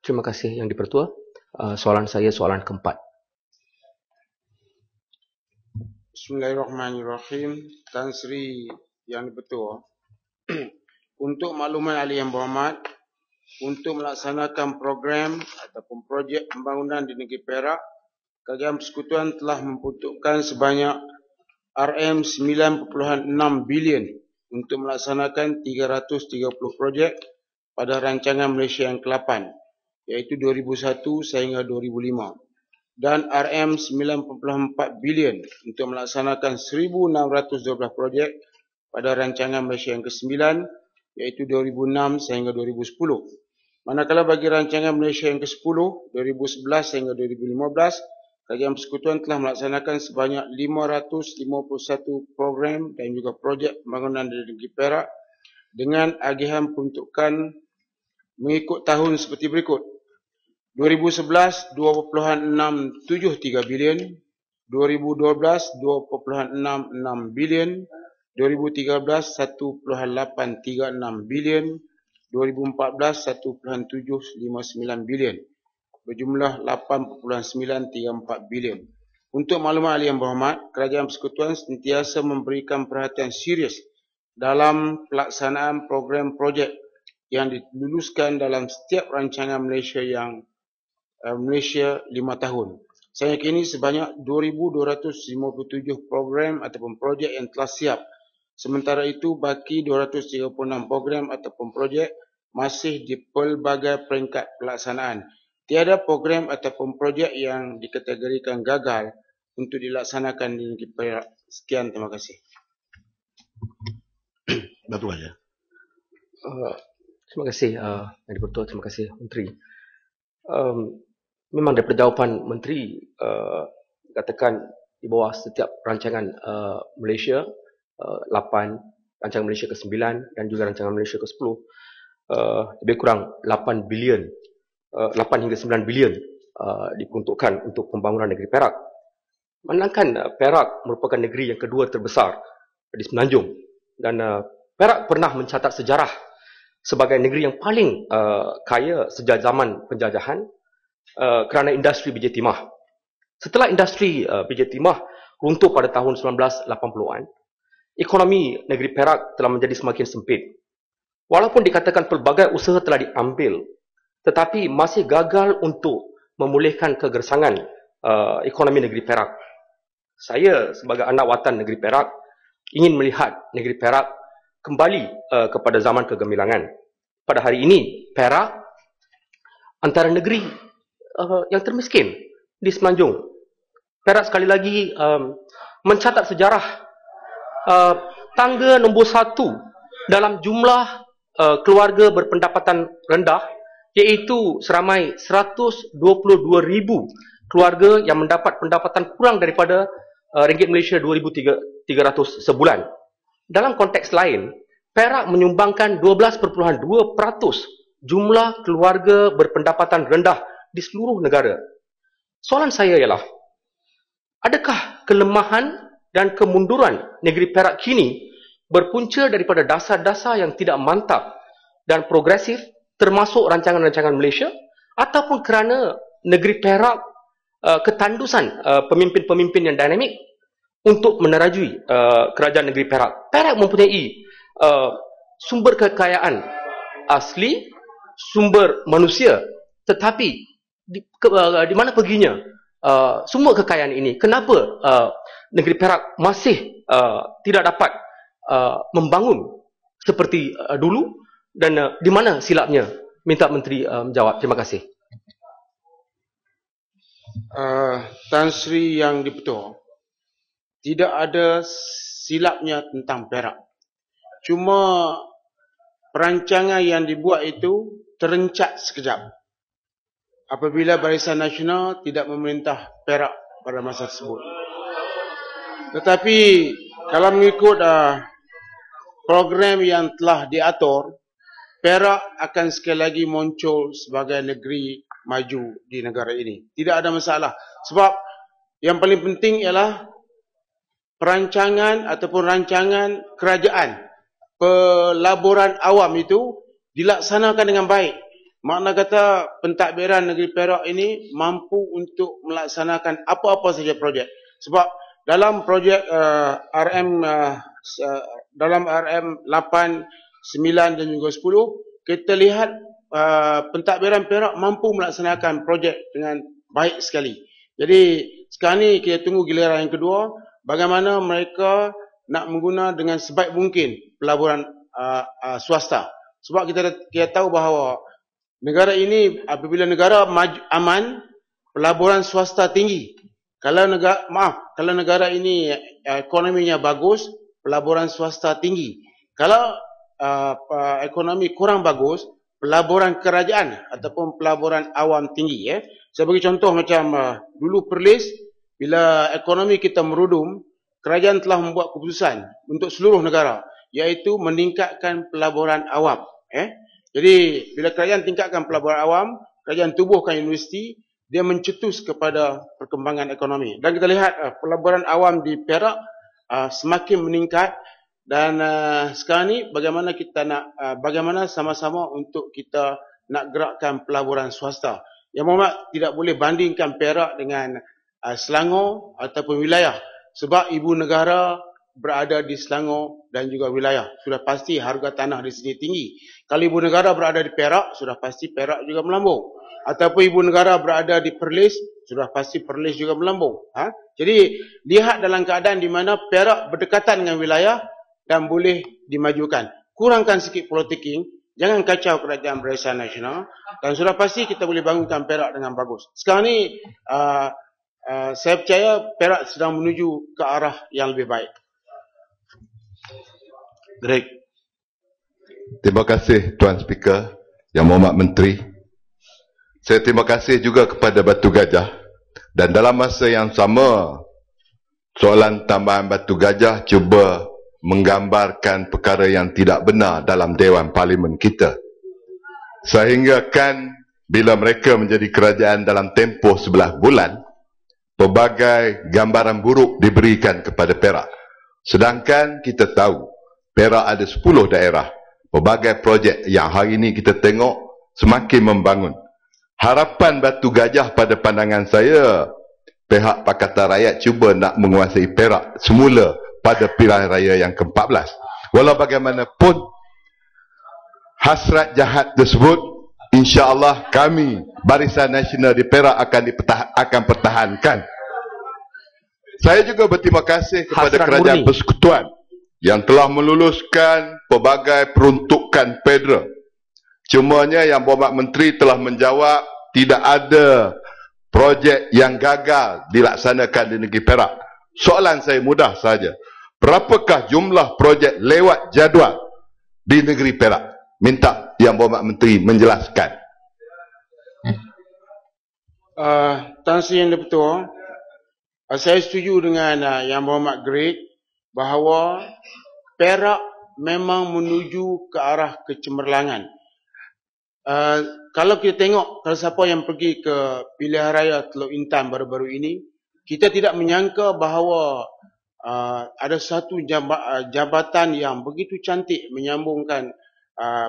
Terima kasih Yang Dipertua. Soalan saya soalan keempat. Bismillahirrahmanirrahim. Tan Sri Yang Dipertua. Untuk makluman ahli Yang Berhormat, untuk melaksanakan program ataupun projek pembangunan di negeri Perak, Kerajaan Persekutuan telah memperuntukkan sebanyak RM9.6 bilion untuk melaksanakan 330 projek pada rancangan Malaysia yang ke-8, iaitu 2001 sehingga 2005. Dan RM9.4 bilion untuk melaksanakan 1,612 projek pada rancangan Malaysia yang ke-9, iaitu 2006 sehingga 2010. Manakala bagi rancangan Malaysia yang ke-10, 2011 sehingga 2015, Kerajaan Persekutuan telah melaksanakan sebanyak 551 program dan juga projek pembangunan di negeri Perak dengan agihan peruntukan mengikut tahun seperti berikut. 2011 2.673 bilion, 2012 2.66 bilion, 2013 1.836 bilion, 2014 1.759 bilion, berjumlah 8.934 bilion. Untuk maklumat ahli Yang Berhormat, Kerajaan Persekutuan sentiasa memberikan perhatian serius dalam pelaksanaan program projek yang diluluskan dalam setiap rancangan Malaysia yang Malaysia 5 tahun. Saya yakini sebanyak 2,257 program ataupun projek yang telah siap. Sementara itu, baki 236 program ataupun projek masih di pelbagai peringkat pelaksanaan. Tiada program ataupun projek yang dikategorikan gagal untuk dilaksanakan di negeri Perak. Sekian, terima kasih. Batu aja. Terima kasih Yang di-Pertua, terima kasih Menteri. Memang daripada jawapan Menteri katakan di bawah setiap rancangan Malaysia 8, rancangan Malaysia ke-9 dan juga rancangan Malaysia ke-10 lebih kurang 8 hingga 9 bilion diperuntukkan untuk pembangunan negeri Perak. Manakala Perak merupakan negeri yang kedua terbesar di Semenanjung dan Perak pernah mencatat sejarah sebagai negeri yang paling kaya sejak zaman penjajahan kerana industri biji timah. Setelah industri biji timah runtuh pada tahun 1980-an, ekonomi negeri Perak telah menjadi semakin sempit. Walaupun dikatakan pelbagai usaha telah diambil, tetapi masih gagal untuk memulihkan kegersangan ekonomi negeri Perak. Saya sebagai anak watan negeri Perak ingin melihat negeri Perak kembali kepada zaman kegemilangan. Pada hari ini, Perak antara negeri yang termiskin di Semenanjung. Perak sekali lagi mencatat sejarah tangga nombor 1 dalam jumlah keluarga berpendapatan rendah, iaitu seramai 122,000 keluarga yang mendapat pendapatan kurang daripada ringgit Malaysia 2,300 sebulan. Dalam konteks lain, Perak menyumbangkan 12.2% jumlah keluarga berpendapatan rendah di seluruh negara. Soalan saya ialah, adakah kelemahan dan kemunduran negeri Perak kini berpunca daripada dasar-dasar yang tidak mantap dan progresif termasuk rancangan-rancangan Malaysia, ataupun kerana negeri Perak ketandusan pemimpin-pemimpin yang dinamik untuk menerajui kerajaan negeri Perak? Perak mempunyai sumber kekayaan asli, sumber manusia, tetapi di mana perginya semua kekayaan ini? Kenapa negeri Perak masih tidak dapat membangun seperti dulu, dan di mana silapnya? Minta Menteri menjawab. Terima kasih. Tan Sri Yang di-Pertua, tidak ada silapnya tentang Perak. Cuma perancangan yang dibuat itu terencak sekejap apabila Barisan Nasional tidak memerintah Perak pada masa tersebut. Tetapi kalau mengikut program yang telah diatur, Perak akan sekali lagi muncul sebagai negeri maju di negara ini. Tidak ada masalah. Sebab yang paling penting ialah perancangan ataupun rancangan kerajaan, pelaburan awam itu dilaksanakan dengan baik. Makna kata pentadbiran negeri Perak ini mampu untuk melaksanakan apa-apa saja projek. Sebab dalam projek dalam RM 8, 9 dan juga 10, kita lihat pentadbiran Perak mampu melaksanakan projek dengan baik sekali. Jadi sekarang ni kita tunggu giliran yang kedua, bagaimana mereka nak mengguna dengan sebaik mungkin pelaburan swasta. Sebab kita tahu bahawa negara ini, apabila negara aman, pelaburan swasta tinggi. Kalau negara ini ekonominya bagus, pelaburan swasta tinggi. Kalau ekonomi kurang bagus, pelaburan kerajaan ataupun pelaburan awam tinggi. Saya bagi contoh macam dulu Perlis, bila ekonomi kita merudum, kerajaan telah membuat keputusan untuk seluruh negara, iaitu meningkatkan pelaburan awam. Jadi bila kerajaan tingkatkan pelaburan awam, kerajaan tubuhkan universiti, dia mencetus kepada perkembangan ekonomi. Dan kita lihat pelaburan awam di Perak semakin meningkat. Dan sekarang ni bagaimana kita nak bagaimana sama-sama untuk kita nak gerakkan pelaburan swasta. Yang Muhammad tidak boleh bandingkan Perak dengan Selangor ataupun wilayah, sebab ibu negara berada di Selangor dan juga wilayah. Sudah pasti harga tanah di sini tinggi. Kalau ibu negara berada di Perak, sudah pasti Perak juga melambung. Ataupun ibu negara berada di Perlis, sudah pasti Perlis juga melambung. Jadi lihat dalam keadaan di mana Perak berdekatan dengan wilayah dan boleh dimajukan. Kurangkan sikit politik, jangan kacau kerajaan barisan nasional, dan sudah pasti kita boleh bangunkan Perak dengan bagus. Sekarang ni saya percaya Perak sedang menuju ke arah yang lebih baik. Greg. Terima kasih Tuan Speaker, Yang Berhormat Menteri. Saya terima kasih juga kepada Batu Gajah. Dan dalam masa yang sama, soalan tambahan Batu Gajah cuba menggambarkan perkara yang tidak benar dalam Dewan Parlimen kita. Sehingga kan bila mereka menjadi kerajaan dalam tempoh 11 bulan, pelbagai gambaran buruk diberikan kepada Perak. Sedangkan kita tahu Perak ada 10 daerah. Pelbagai projek yang hari ini kita tengok semakin membangun. Harapan Batu Gajah pada pandangan saya, pihak Pakatan Rakyat cuba nak menguasai Perak semula pada pilihan raya yang ke-14. Walau bagaimanapun, hasrat jahat tersebut, insya-Allah kami Barisan Nasional di Perak akan pertahankan. Saya juga berterima kasih kepada Kerajaan Persekutuan yang telah meluluskan pelbagai peruntukan federal. Cumanya Yang Berhormat Menteri telah menjawab tidak ada projek yang gagal dilaksanakan di negeri Perak. Soalan saya mudah saja. Berapakah jumlah projek lewat jadual di negeri Perak? Minta Yang Berhormat Menteri menjelaskan. Tan Sri Yang Di-Pertua, saya setuju dengan Yang Berhormat Greg bahawa Perak memang menuju ke arah kecemerlangan. Kalau kita tengok, kalau siapa yang pergi ke pilihan raya Teluk Intan baru-baru ini, kita tidak menyangka bahawa ada satu jabatan yang begitu cantik menyambungkan,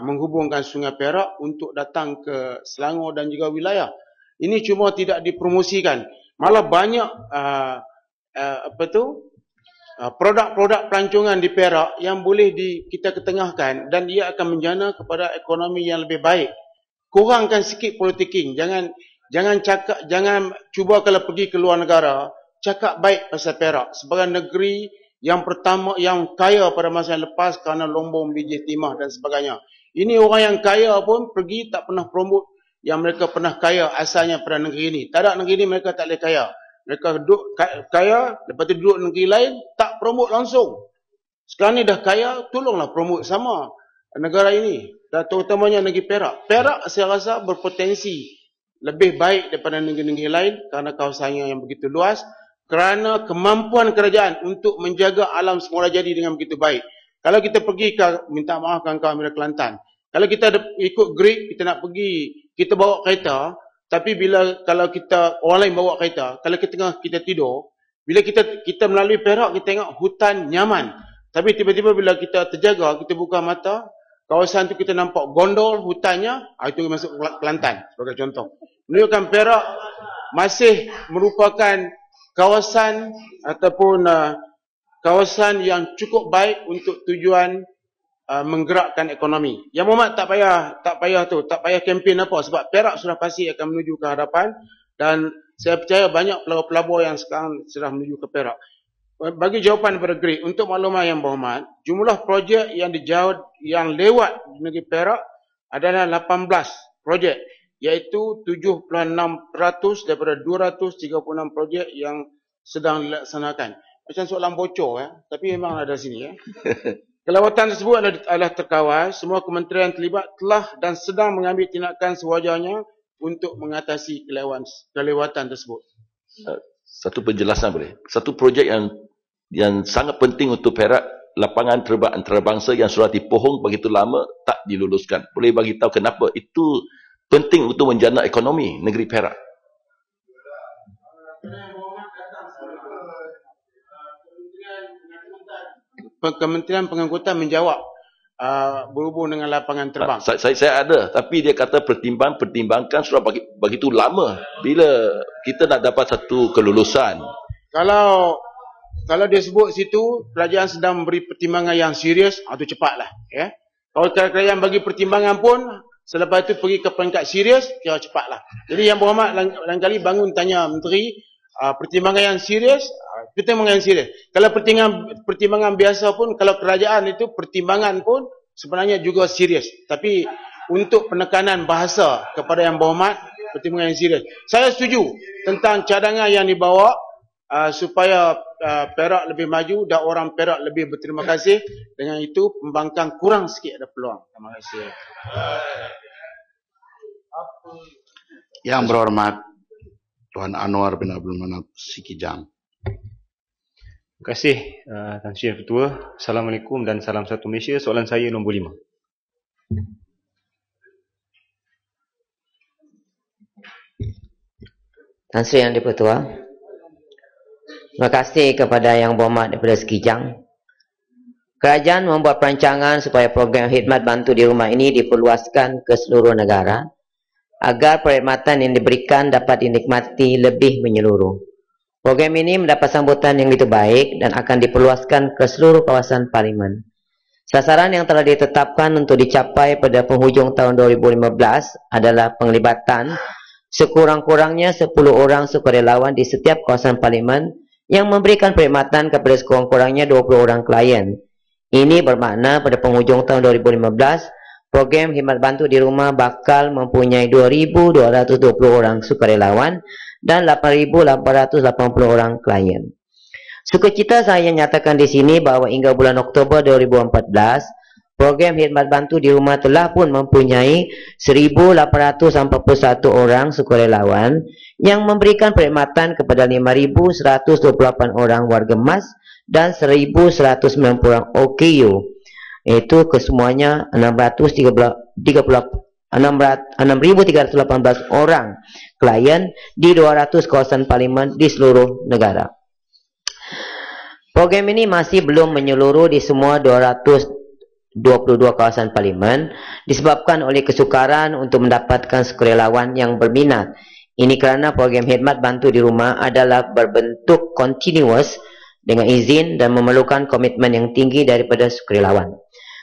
menghubungkan Sungai Perak untuk datang ke Selangor dan juga wilayah. Ini cuma tidak dipromosikan. Malah banyak produk-produk pelancongan di Perak yang boleh kita ketengahkan dan ia akan menjana kepada ekonomi yang lebih baik. Kurangkan sikit politiking. Jangan cuba kalau pergi ke luar negara cakap baik pasal Perak sebagai negeri yang pertama yang kaya pada masa yang lepas kerana lombong biji timah dan sebagainya. Ini orang yang kaya pun pergi tak pernah promote yang mereka pernah kaya asalnya pada negeri ini. Tak ada negeri ini mereka tak boleh kaya. Mereka duduk kaya, lepas tu duduk negeri lain, tak promote langsung. Sekarang ni dah kaya, tolonglah promote sama negara ini. Dan terutamanya negeri Perak. Perak saya rasa berpotensi lebih baik daripada negeri-negeri lain kerana kawasannya yang begitu luas. Kerana kemampuan kerajaan untuk menjaga alam semula jadi dengan begitu baik. Kalau kita pergi ke, minta maaf kawan-kawan Mira Kelantan. Kalau kita ikut grid, kita nak pergi, kita bawa kereta. Tapi kalau kita, orang lain bawa kereta, kalau kita tidur, bila kita melalui Perak, kita tengok hutan nyaman. Tapi tiba-tiba bila kita terjaga, kita buka mata, kawasan tu kita nampak gondol hutannya, itu masuk Kelantan sebagai contoh. Menunjukkan Perak masih merupakan kawasan ataupun kawasan yang cukup baik untuk tujuan menggerakkan ekonomi. Yang Muhammad tak payah kempen apa sebab Perak sudah pasti akan menuju ke hadapan dan saya percaya banyak pelabur-pelabur yang sekarang sudah menuju ke Perak. Bagi jawapan daripada Greg, untuk maklumat Yang Berhormat, jumlah projek yang lewat di negeri Perak adalah 18 projek, iaitu 76% daripada 236 projek yang sedang dilaksanakan. Macam soalan bocor, tapi memang ada sini. Kelewatan tersebut adalah terkawal. Semua kementerian terlibat telah dan sedang mengambil tindakan sewajarnya untuk mengatasi kelewatan tersebut. Satu penjelasan boleh. Satu projek yang sangat penting untuk Perak, lapangan terbang antarabangsa yang sudah dipohong begitu lama tak diluluskan. Boleh bagi tahu kenapa itu penting untuk menjana ekonomi negeri Perak? Kementerian Pengangkutan menjawab berhubung dengan lapangan terbang. Saya ada, tapi dia kata pertimbangkan sudah begitu lama. Bila kita nak dapat satu kelulusan? Kalau kalau dia sebut situ kerajaan sedang memberi pertimbangan yang serius, itu cepatlah, ya. Kalau kerajaan bagi pertimbangan pun selepas itu pergi ke peringkat serius, kira cepatlah. Jadi Yang Berhormat lain kali bangun tanya menteri, pertimbangan yang serius, pertimbangan yang serius. Kalau pertimbangan biasa pun, kalau kerajaan itu pertimbangan pun sebenarnya juga serius. Tapi untuk penekanan bahasa kepada Yang Berhormat, pertimbangan yang serius. Saya setuju tentang cadangan yang dibawa supaya Perak lebih maju dan orang Perak lebih berterima kasih. Dengan itu pembangkang kurang sikit ada peluang. Terima kasih. Yang Berhormat Tuan Anwar bin Abdul Manap Sikijang. Terima kasih Tan Sri Yang Ketua. Assalamualaikum dan salam satu Malaysia. Soalan saya nombor 5. Tan Sri Yang Ketua, terima kasih kepada Yang Berhormat daripada Sekijang. Kerajaan membuat perancangan supaya program khidmat bantu di rumah ini diperluaskan ke seluruh negara agar perkhidmatan yang diberikan dapat dinikmati lebih menyeluruh. Program ini mendapat sambutan yang begitu baik dan akan diperluaskan ke seluruh kawasan parlimen. Sasaran yang telah ditetapkan untuk dicapai pada penghujung tahun 2015 adalah penglibatan sekurang-kurangnya 10 orang sukarelawan di setiap kawasan parlimen yang memberikan perkhidmatan kepada sekurang-kurangnya 20 orang klien. Ini bermakna pada penghujung tahun 2015, program khidmat bantu di rumah bakal mempunyai 2,220 orang sukarelawan dan 8,880 orang klien. Sukacita saya nyatakan di sini bahawa hingga bulan Oktober 2014, program khidmat bantu di rumah telah pun mempunyai 1,841 orang sukarelawan yang memberikan perkhidmatan kepada 5,128 orang warga emas dan 1,190 orang OKU. Itu kesemuanya 6,318 orang klien di 200 kawasan parlimen di seluruh negara. Program ini masih belum menyeluruh di semua 222 kawasan parlimen disebabkan oleh kesukaran untuk mendapatkan sukarelawan yang berminat. Ini kerana program khidmat bantu di rumah adalah berbentuk continuous dengan izin dan memerlukan komitmen yang tinggi daripada sukarelawan.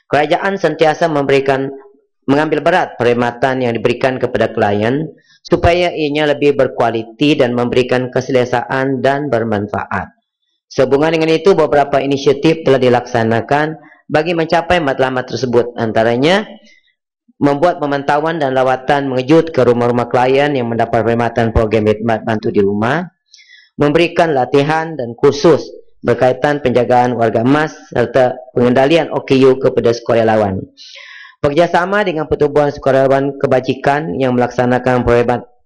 Kerajaan sentiasa mengambil berat perkhidmatan yang diberikan kepada klien supaya ianya lebih berkualiti dan memberikan keselesaan dan bermanfaat. Sehubungan dengan itu, beberapa inisiatif telah dilaksanakan bagi mencapai matlamat tersebut, antaranya membuat pemantauan dan lawatan mengejut ke rumah-rumah klien yang mendapat perkhidmatan program khidmat bantu di rumah, memberikan latihan dan kursus berkaitan penjagaan warga emas serta pengendalian OKU kepada sukarelawan. Bekerjasama dengan pertubuhan sukarelawan kebajikan yang melaksanakan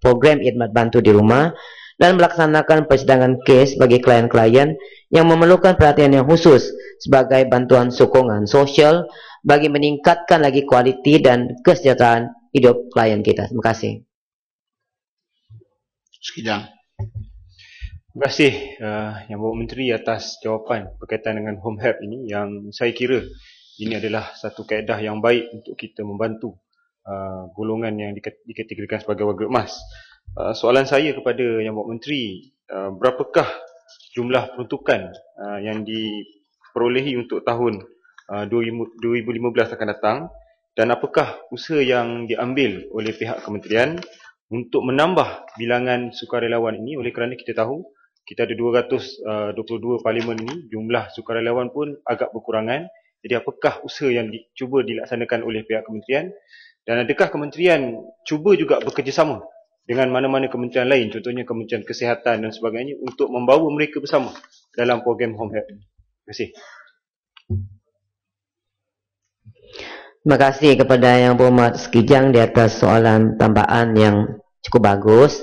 program khidmat bantu di rumah dan melaksanakan persidangan kes bagi klien-klien yang memerlukan perhatian yang khusus sebagai bantuan sokongan sosial bagi meningkatkan lagi kualiti dan kesejahteraan hidup klien kita. Terima kasih. Sekijang. Terima kasih Yang Berhormat Menteri atas jawapan berkaitan dengan home help ini, yang saya kira ini adalah satu kaedah yang baik untuk kita membantu golongan yang dikategorikan sebagai warga emas. Soalan saya kepada Yang Berhormat Menteri, berapakah jumlah peruntukan yang diperolehi untuk tahun 2015 akan datang, dan apakah usaha yang diambil oleh pihak kementerian untuk menambah bilangan sukarelawan ini, oleh kerana kita tahu kita ada 222 parlimen ini, jumlah sukarelawan pun agak berkurangan. Jadi apakah usaha yang cuba dilaksanakan oleh pihak kementerian, dan adakah kementerian cuba juga bekerjasama dengan mana-mana kementerian lain, contohnya Kementerian Kesihatan dan sebagainya, untuk membawa mereka bersama dalam program home help ini? Terima kasih. Terima kasih kepada Yang Berhormat Sekijang di atas soalan tambahan yang cukup bagus.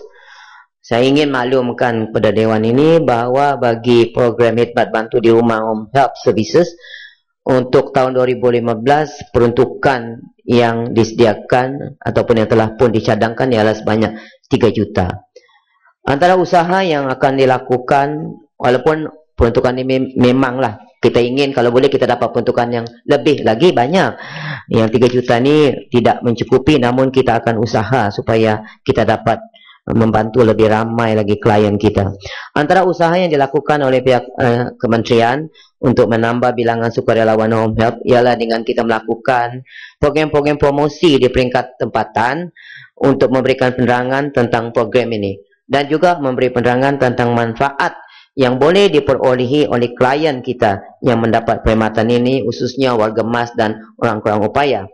Saya ingin maklumkan kepada Dewan ini bahawa bagi program khidmat bantu di rumah Home Help Services untuk tahun 2015, peruntukan yang disediakan ataupun yang telah pun dicadangkan ialah sebanyak 3 juta. Antara usaha yang akan dilakukan, walaupun peruntukan ini memanglah kita ingin kalau boleh kita dapat peruntukan yang lebih lagi banyak. Yang 3 juta ni tidak mencukupi, namun kita akan usaha supaya kita dapat membantu lebih ramai lagi klien kita. Antara usaha yang dilakukan oleh pihak kementerian untuk menambah bilangan sukarelawan home help ialah dengan kita melakukan program-program promosi di peringkat tempatan untuk memberikan penerangan tentang program ini dan juga memberi penerangan tentang manfaat yang boleh diperolehi oleh klien kita yang mendapat perkhidmatan ini, khususnya warga emas dan orang kurang upaya.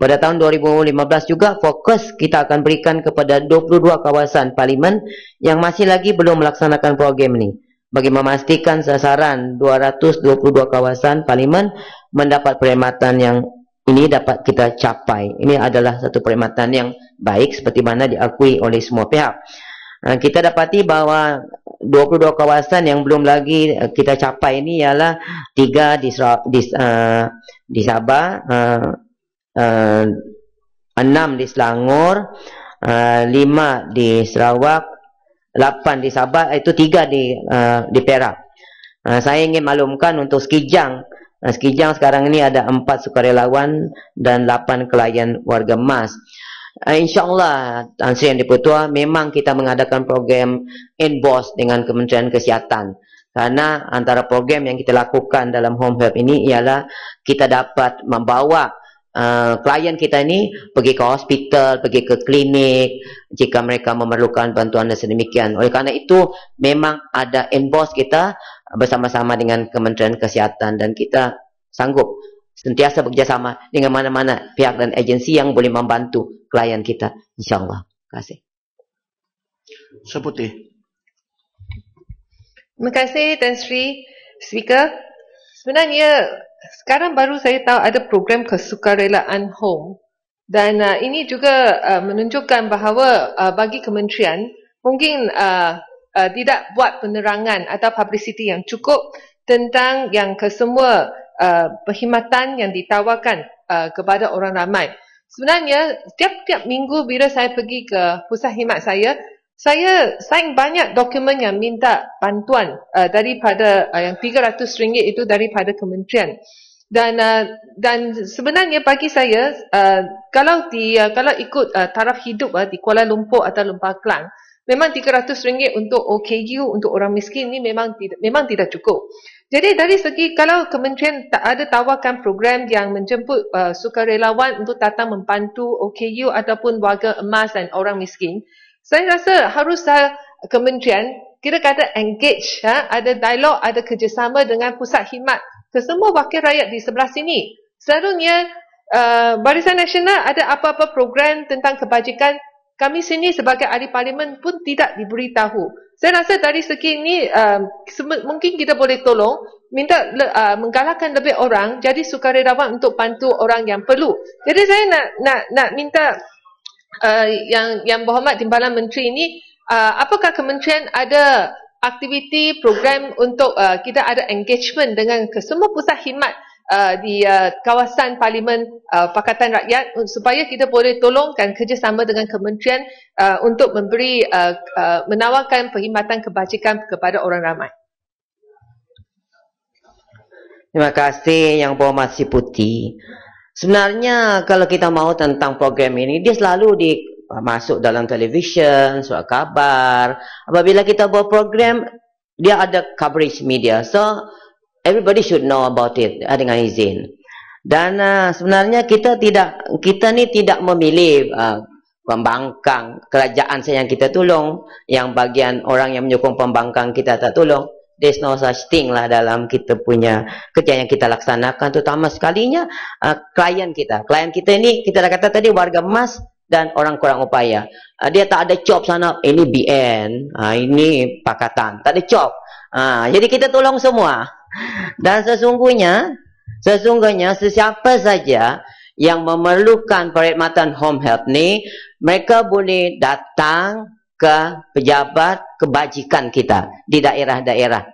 Pada tahun 2015 juga fokus kita akan berikan kepada 22 kawasan parlimen yang masih lagi belum melaksanakan program ini bagi memastikan sasaran 222 kawasan parlimen mendapat perkhidmatan yang ini dapat kita capai. Ini adalah satu perkhidmatan yang baik seperti mana diakui oleh semua pihak. Kita dapati bahawa 22 kawasan yang belum lagi kita capai ini ialah 3 di Sabah, 6 di Selangor, 5 di Sarawak, 8 di Sabah, itu 3 di Perak. Saya ingin maklumkan untuk Sekijang. Sekijang sekarang ini ada 4 sukarelawan dan 8 klien warga emas. InsyaAllah, Tan Sri Yang Di-Pertua, memang kita mengadakan program endorse dengan Kementerian Kesihatan. Karena antara program yang kita lakukan dalam home help ini ialah kita dapat membawa klien kita ini pergi ke hospital, pergi ke klinik jika mereka memerlukan bantuan dan sedemikian. Oleh kerana itu, memang ada endorse kita bersama-sama dengan Kementerian Kesihatan dan kita sanggup sentiasa bekerjasama dengan mana-mana pihak dan agensi yang boleh membantu klien kita, insyaAllah. Terima kasih. Seputih. Terima kasih Tan Sri Speaker. Sebenarnya sekarang baru saya tahu ada program kesukarelaan home dan ini juga menunjukkan bahawa bagi kementerian mungkin tidak buat penerangan atau publicity yang cukup tentang yang kesemua perkhidmatan yang ditawarkan kepada orang ramai. Sebenarnya tiap-tiap minggu bila saya pergi ke pusat khidmat saya sign banyak dokumen yang minta bantuan daripada yang RM300 itu daripada kementerian. Dan sebenarnya bagi saya kalau ikut taraf hidup di Kuala Lumpur atau Lempah Kelang, memang RM300 untuk OKU untuk orang miskin ni memang tidak cukup. Jadi dari segi kalau kementerian tak ada tawarkan program yang menjemput sukarelawan untuk datang membantu OKU ataupun warga emas dan orang miskin, saya rasa harus kementerian kita kata engage, ada dialog, ada kerjasama dengan pusat khidmat kesemua wakil rakyat di sebelah sini. Selalunya Barisan Nasional ada apa-apa program tentang kebajikan, kami sini sebagai ahli parlimen pun tidak diberitahu. Saya rasa dari segi ini mungkin kita boleh tolong minta menggalakkan lebih orang jadi sukarelawan untuk bantu orang yang perlu. Jadi saya nak minta yang berhormat Timbalan Menteri ini, apakah kementerian ada aktiviti program untuk kita ada engagement dengan kesemua pusat khidmat di kawasan Parlimen Pakatan Rakyat supaya kita boleh tolongkan kerjasama dengan kementerian untuk memberi menawarkan perkhidmatan kebajikan kepada orang ramai. Terima kasih Yang Berhormat Si Putih. Sebenarnya kalau kita mahu tentang program ini, dia selalu masuk dalam televisyen, surat khabar. Apabila kita buat program, dia ada coverage media. So everybody should know about it dengan izin. Dan sebenarnya kita ni tidak memilih pembangkang kerajaan yang kita tolong, yang bagian orang yang menyokong pembangkang kita tak tolong. There's no such thing lah dalam kita punya kerja yang kita laksanakan, terutama sekalinya klien kita. Klien kita ini kita dah kata tadi warga emas dan orang kurang upaya. Dia tak ada job sana, ini BN, ini pakatan, tak ada job. Jadi kita tolong semua. Dan sesungguhnya sesiapa saja yang memerlukan perkhidmatan home help ni, mereka boleh datang ke pejabat kebajikan kita di daerah-daerah.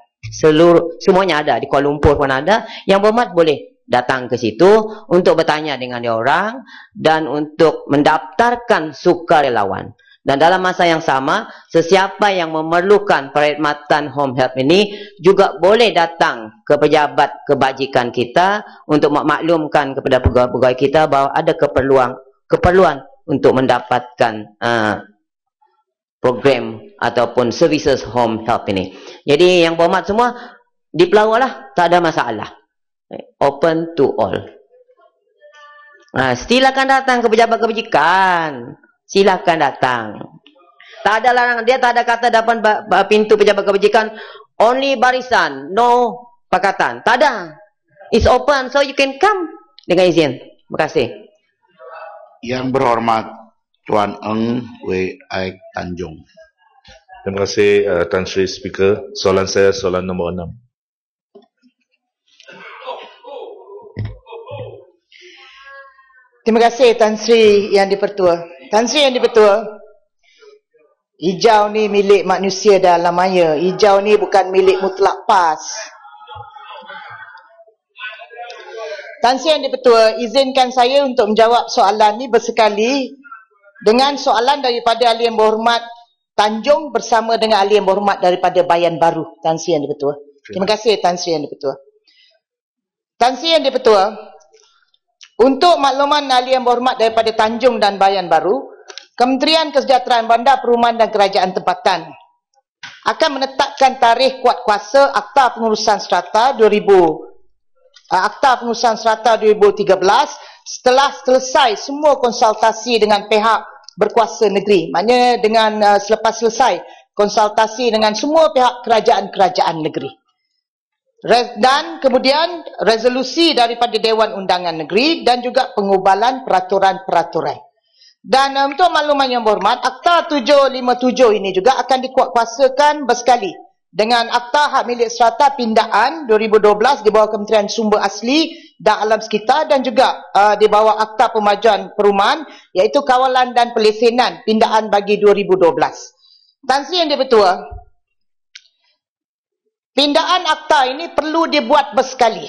Semuanya ada, di Kuala Lumpur pun ada. Yang berhormat boleh datang ke situ untuk bertanya dengan dia orang dan untuk mendaftarkan sukarelawan. Dan dalam masa yang sama, sesiapa yang memerlukan perkhidmatan home help ini juga boleh datang ke pejabat kebajikan kita untuk memaklumkan kepada pegawai-pegawai kita bahawa ada keperluan untuk mendapatkan program ataupun services home health ini. Jadi yang berhormat semua, dipelawak lah, tak ada masalah. Open to all. Silakan datang ke pejabat kebajikan. Silakan datang. Tak ada larangan, dia tak ada kata depan pintu pejabat kebajikan, only barisan, no pakatan. Tak ada. It's open, so you can come. Dengan izin. Terima kasih. Yang berhormat Tuan Eng W. I. Tanjung. Terima kasih Tan Sri Speaker. Soalan saya soalan nombor 6. Terima kasih Tan Sri Yang Dipertua. Tan Sri Yang Dipertua, hijau ni milik manusia dan alam maya. Hijau ni bukan milik mutlak PAS. Tan Sri Yang Dipertua, izinkan saya untuk menjawab soalan ni bersekali dengan soalan daripada Ahli Yang Berhormat Tanjung bersama dengan Ahli Yang Berhormat daripada Bayan Baru. Tan Sri Yang Dipertua. Terima kasih Tan Sri Yang Dipertua. Tan Sri Yang Dipertua, untuk makluman Ahli Yang Berhormat daripada Tanjung dan Bayan Baru, Kementerian Kesejahteraan Bandar, Perumahan dan Kerajaan Tempatan akan menetapkan tarikh kuat kuasa Akta Pengurusan Strata 2013 setelah selesai semua konsultasi dengan pihak berkuasa negeri. Maknanya dengan selepas selesai konsultasi dengan semua pihak kerajaan-kerajaan negeri. Dan kemudian resolusi daripada Dewan Undangan Negeri dan juga pengubalan peraturan-peraturan. Dan untuk makluman yang berhormat, Akta 757 ini juga akan dikuatkuasakan bersekali dengan Akta Hak Milik Strata Pindaan 2012 di bawah Kementerian Sumber Asli dan Alam Sekitar dan juga di bawah Akta Pemajuan Perumahan iaitu Kawalan dan Pelesenan Pindaan bagi 2012. Tan Sri Yang Dipertua, pindaan akta ini perlu dibuat bersekali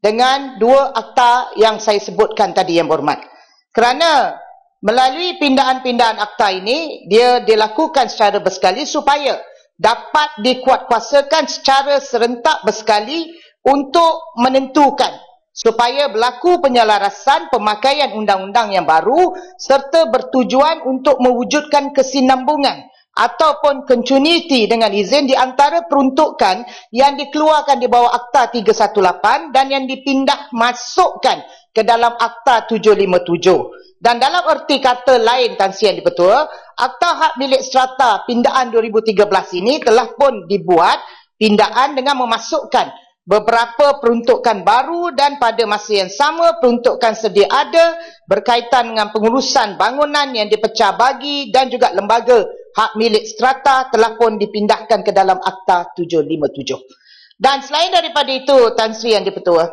dengan dua akta yang saya sebutkan tadi yang berhormat. Kerana melalui pindaan-pindaan akta ini, dia dilakukan secara bersekali supaya dapat dikuatkuasakan secara serentak bersekali untuk menentukan supaya berlaku penyelarasan pemakaian undang-undang yang baru serta bertujuan untuk mewujudkan kesinambungan ataupun continuity dengan izin di antara peruntukan yang dikeluarkan di bawah Akta 318 dan yang dipindah masukkan ke dalam Akta 757. Dan dalam erti kata lain, Tan Sri Yang Dipertua, Akta Hak Milik Strata Pindaan 2013 ini telah pun dibuat pindaan dengan memasukkan beberapa peruntukan baru dan pada masa yang sama peruntukan sedia ada berkaitan dengan pengurusan bangunan yang dipecah bagi dan juga lembaga hak milik strata telah pun dipindahkan ke dalam Akta 757. Dan selain daripada itu, Tan Sri Yang Dipertua,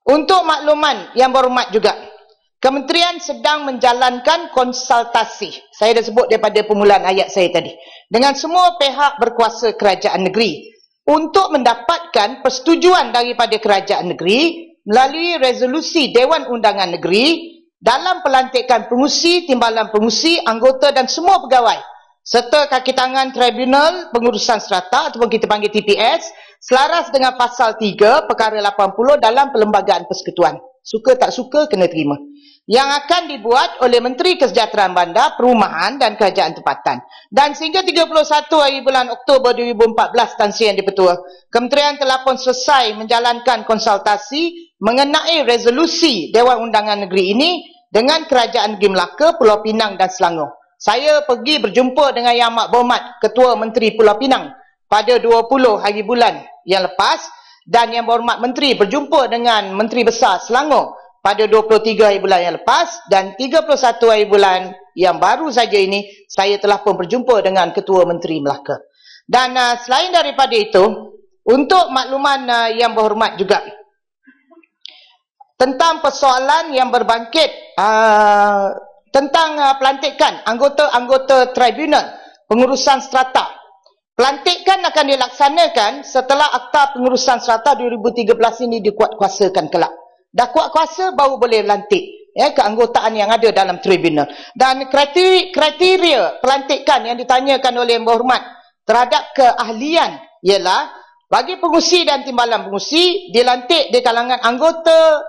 untuk makluman yang berhormat juga, Kementerian sedang menjalankan konsultasi, saya dah sebut daripada permulaan ayat saya tadi, dengan semua pihak berkuasa kerajaan negeri untuk mendapatkan persetujuan daripada kerajaan negeri melalui resolusi Dewan Undangan Negeri dalam pelantikan pengurusi, timbalan pengurusi, anggota dan semua pegawai serta kaki tangan Tribunal Pengurusan Strata ataupun kita panggil TPS selaras dengan pasal 3 perkara 80 dalam Perlembagaan Persekutuan. Suka tak suka kena terima. Yang akan dibuat oleh Menteri Kesejahteraan Bandar, Perumahan dan Kerajaan Tempatan. Dan sehingga 31 hari bulan Oktober 2014, Tan Sri Yang Dipertua, Kementerian telah pun selesai menjalankan konsultasi mengenai resolusi Dewan Undangan Negeri ini dengan Kerajaan Negeri Melaka, Pulau Pinang dan Selangor. Saya pergi berjumpa dengan Yang Amat Berhormat Ketua Menteri Pulau Pinang pada 20 hari bulan yang lepas dan Yang Berhormat Menteri berjumpa dengan Menteri Besar Selangor pada 23 hari bulan yang lepas dan 31 hari bulan yang baru saja ini saya telah pun berjumpa dengan Ketua Menteri Melaka. Dan selain daripada itu, untuk makluman yang berhormat juga tentang persoalan yang berbangkit tentang pelantikan anggota-anggota Tribunal Pengurusan Strata. Pelantikan akan dilaksanakan setelah Akta Pengurusan Strata 2013 ini dikuatkuasakan kelak. Dah kuat kuasa baru boleh lantik keanggotaan yang ada dalam tribunal. Dan kriteria pelantikan yang ditanyakan oleh Yang Berhormat terhadap keahlian ialah bagi pengurusi dan timbalan pengurusi dilantik di kalangan anggota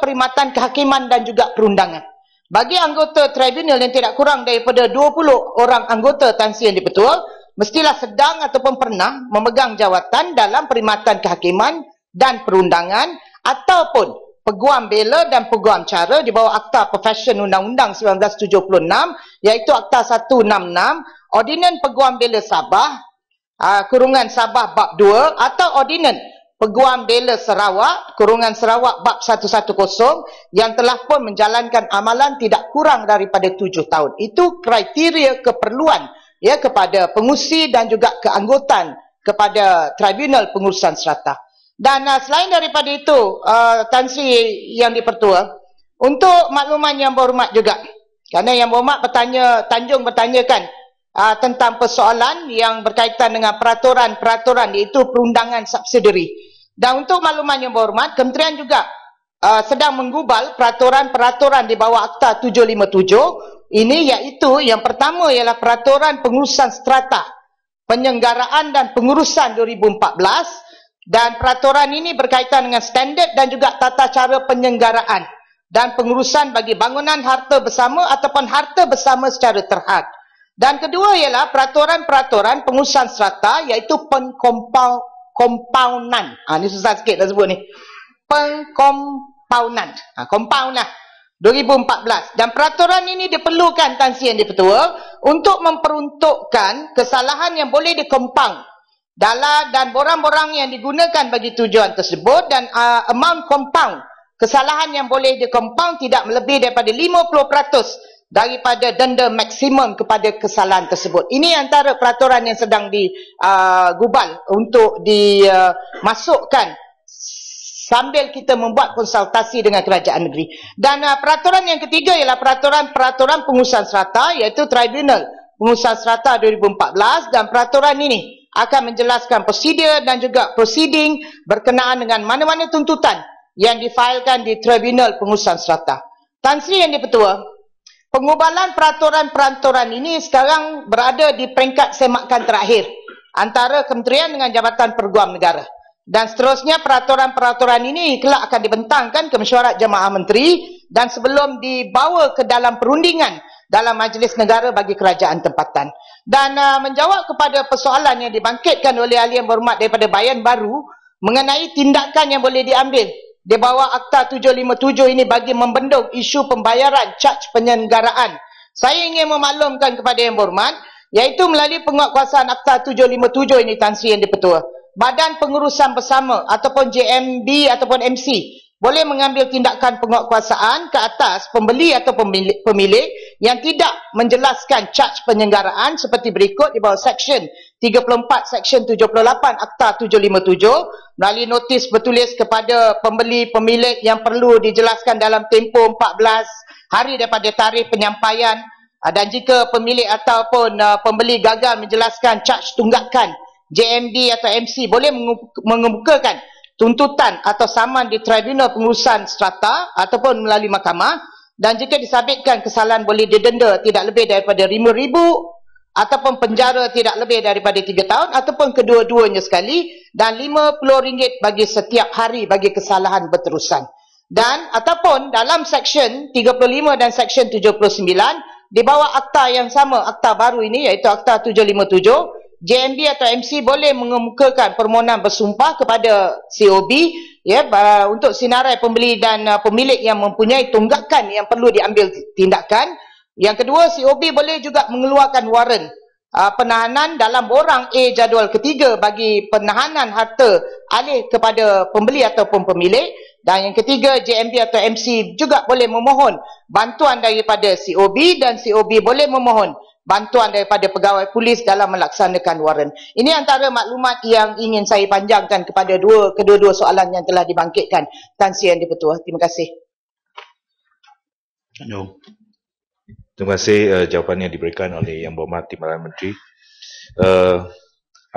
perkhidmatan kehakiman dan juga perundangan. bagi anggota tribunal yang tidak kurang daripada 20 orang anggota Tan Sri Yang di-Pertua mestilah sedang ataupun pernah memegang jawatan dalam perkhidmatan kehakiman dan perundangan ataupun peguam bela dan peguam cara di bawah Akta Profession Undang-Undang 1976 iaitu Akta 166, Ordinan Peguam Bela Sabah kurungan Sabah bab 2 atau Ordinan Peguam Bela Sarawak kurungan Sarawak bab 110 yang telah pun menjalankan amalan tidak kurang daripada 7 tahun. Itu kriteria keperluan ya kepada pengurusi dan juga keanggotaan kepada Tribunal Pengurusan Serata. Dan selain daripada itu, Tan Sri Yang di-Pertua, untuk makluman yang berhormat juga, kerana yang berhormat Tanjung bertanyakan tentang persoalan yang berkaitan dengan peraturan-peraturan iaitu perundangan subsidiary. Dan untuk makluman yang berhormat, Kementerian juga sedang menggubal peraturan-peraturan di bawah Akta 757. Ini iaitu yang pertama ialah Peraturan Pengurusan Strata, Penyelenggaraan dan Pengurusan 2014 dan peraturan ini berkaitan dengan standard dan juga tata cara penyelenggaraan dan pengurusan bagi bangunan harta bersama ataupun harta bersama secara terhad. Dan kedua ialah peraturan-peraturan pengurusan strata iaitu pengkompaunan. Ini susah sikit dah sebut ni. Pengkompaunan. Compound lah. 2014. Dan peraturan ini diperlukan Tan Sri Yang di-Pertua untuk memperuntukkan kesalahan yang boleh dikompaun dan borang-borang yang digunakan bagi tujuan tersebut dan amount compound. Kesalahan yang boleh dikompaun tidak melebihi daripada 50% daripada denda maksimum kepada kesalahan tersebut. Ini antara peraturan yang sedang digubal untuk dimasukkan sambil kita membuat konsultasi dengan kerajaan negeri. Dan peraturan yang ketiga ialah peraturan-peraturan pengurusan serata iaitu Tribunal Pengurusan Serata 2014 dan peraturan ini akan menjelaskan prosedur dan juga proceeding berkenaan dengan mana-mana tuntutan yang difailkan di Tribunal Pengurusan Serata. Tan Sri Yang di-Pertua, pengubalan peraturan-peraturan ini sekarang berada di peringkat semakan terakhir antara kementerian dengan Jabatan Peguam Negara. Dan seterusnya peraturan-peraturan ini kelak akan dibentangkan ke Mesyuarat Jemaah Menteri dan sebelum dibawa ke dalam perundingan dalam Majlis Negara bagi kerajaan tempatan. Dan menjawab kepada persoalan yang dibangkitkan oleh ahli yang berhormat daripada Bayan Baru mengenai tindakan yang boleh diambil di bawah Akta 757 ini bagi membendung isu pembayaran caj penyelenggaraan. Saya ingin memaklumkan kepada yang berhormat iaitu melalui penguatkuasaan Akta 757 ini Tan Sri Yang di-Pertua, Badan Pengurusan Bersama ataupun JMB ataupun MC boleh mengambil tindakan penguatkuasaan ke atas pembeli atau pemilik yang tidak menjelaskan caj penyelenggaraan seperti berikut di bawah Seksyen 34 Seksyen 78 Akta 757 melalui notis bertulis kepada pembeli pemilik yang perlu dijelaskan dalam tempoh 14 hari daripada tarikh penyampaian, dan jika pemilik ataupun pembeli gagal menjelaskan caj tunggakan JMD atau MC boleh mengemukakan tuntutan atau saman di Tribunal Pengurusan Strata ataupun melalui mahkamah, dan jika disabitkan kesalahan boleh didenda tidak lebih daripada RM5,000 ataupun penjara tidak lebih daripada 3 tahun ataupun kedua-duanya sekali dan RM50 bagi setiap hari bagi kesalahan berterusan. Dan ataupun dalam Seksyen 35 dan Seksyen 79 di bawah akta yang sama, akta baru ini iaitu Akta 757, JMB atau MC boleh mengemukakan permohonan bersumpah kepada COB ya, untuk sinarai pembeli dan pemilik yang mempunyai tunggakan yang perlu diambil tindakan. Yang kedua, COB boleh juga mengeluarkan waran penahanan dalam borang A jadual ketiga bagi penahanan harta alih kepada pembeli ataupun pemilik. Dan yang ketiga, JMB atau MC juga boleh memohon bantuan daripada COB dan COB boleh memohon bantuan daripada pegawai polis dalam melaksanakan waran. Ini antara maklumat yang ingin saya panjangkan kepada kedua-dua soalan yang telah dibangkitkan Tan Sri Yang di-Pertua. Terima kasih. Terima kasih jawapan yang diberikan oleh Yang Berhormat Timbalan Menteri.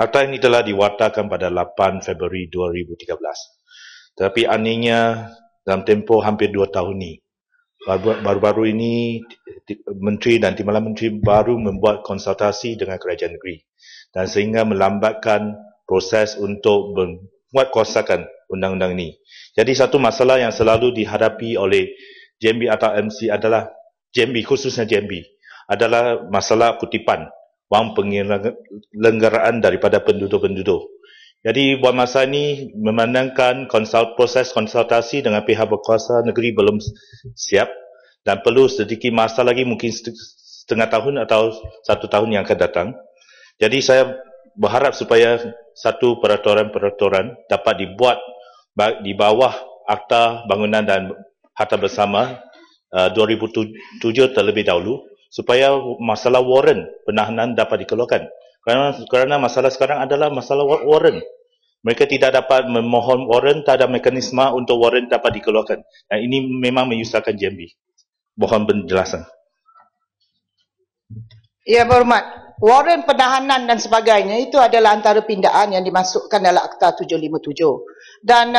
Akta ini telah diwartakan pada 8 Februari 2013. Tetapi anehnya dalam tempoh hampir 2 tahun ini, baru-baru ini Menteri dan Timbalan Menteri baru membuat konsultasi dengan kerajaan negeri dan sehingga melambatkan proses untuk menguatkuasakan undang-undang ini. Jadi satu masalah yang selalu dihadapi oleh JMB atau MC adalah JMB, khususnya JMB, adalah masalah kutipan wang penyelenggaraan daripada penduduk-penduduk. Jadi buat masa ini memandangkan proses konsultasi dengan pihak berkuasa negeri belum siap dan perlu sedikit masa lagi, mungkin setengah tahun atau 1 tahun yang akan datang. Jadi saya berharap supaya satu peraturan-peraturan dapat dibuat di bawah Akta Bangunan dan Harta Bersama 2007 terlebih dahulu, supaya masalah warrant penahanan dapat dikeluarkan. Kerana masalah sekarang adalah masalah warrant. Mereka tidak dapat memohon warrant, tak ada mekanisme untuk warrant dapat dikeluarkan. Dan ini memang menyusahkan JMB. Mohon penjelasan. Ya, berhormat. Warrant penahanan dan sebagainya itu adalah antara pindaan yang dimasukkan dalam Akta 757. Dan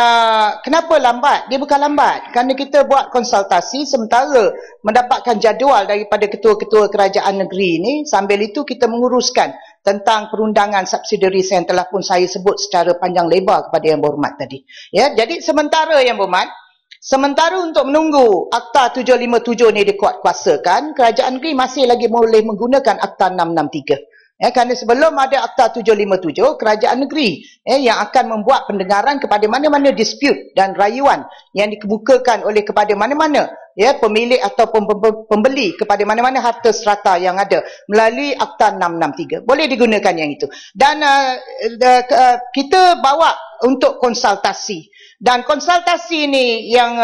kenapa lambat? Dia bukan lambat. Kerana kita buat konsultasi sementara mendapatkan jadual daripada ketua-ketua kerajaan negeri ini. Sambil itu kita menguruskan tentang perundangan subsidiaries yang telah pun saya sebut secara panjang lebar kepada Yang Berhormat tadi. Ya, jadi sementara Yang Berhormat, sementara untuk menunggu Akta 757 ni dikuatkuasakan, kerajaan negeri masih lagi boleh menggunakan Akta 663. Ya, kerana sebelum ada Akta 757, kerajaan negeri yang akan membuat pendengaran kepada mana-mana dispute dan rayuan yang dikemukakan oleh kepada mana-mana pemilik ataupun pembeli kepada mana-mana harta serata yang ada melalui Akta 663. Boleh digunakan yang itu. Dan kita bawa untuk konsultasi. Dan konsultasi ini yang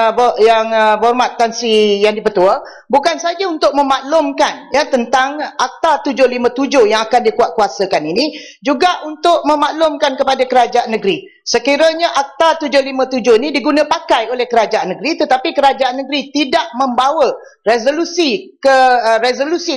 berhormat Tan Sri Yang Di-Pertua bukan saja untuk memaklumkan tentang Akta 757 yang akan dikuatkuasakan ini, juga untuk memaklumkan kepada kerajaan negeri. Sekiranya Akta 757 ini diguna pakai oleh kerajaan negeri, tetapi kerajaan negeri tidak membawa resolusi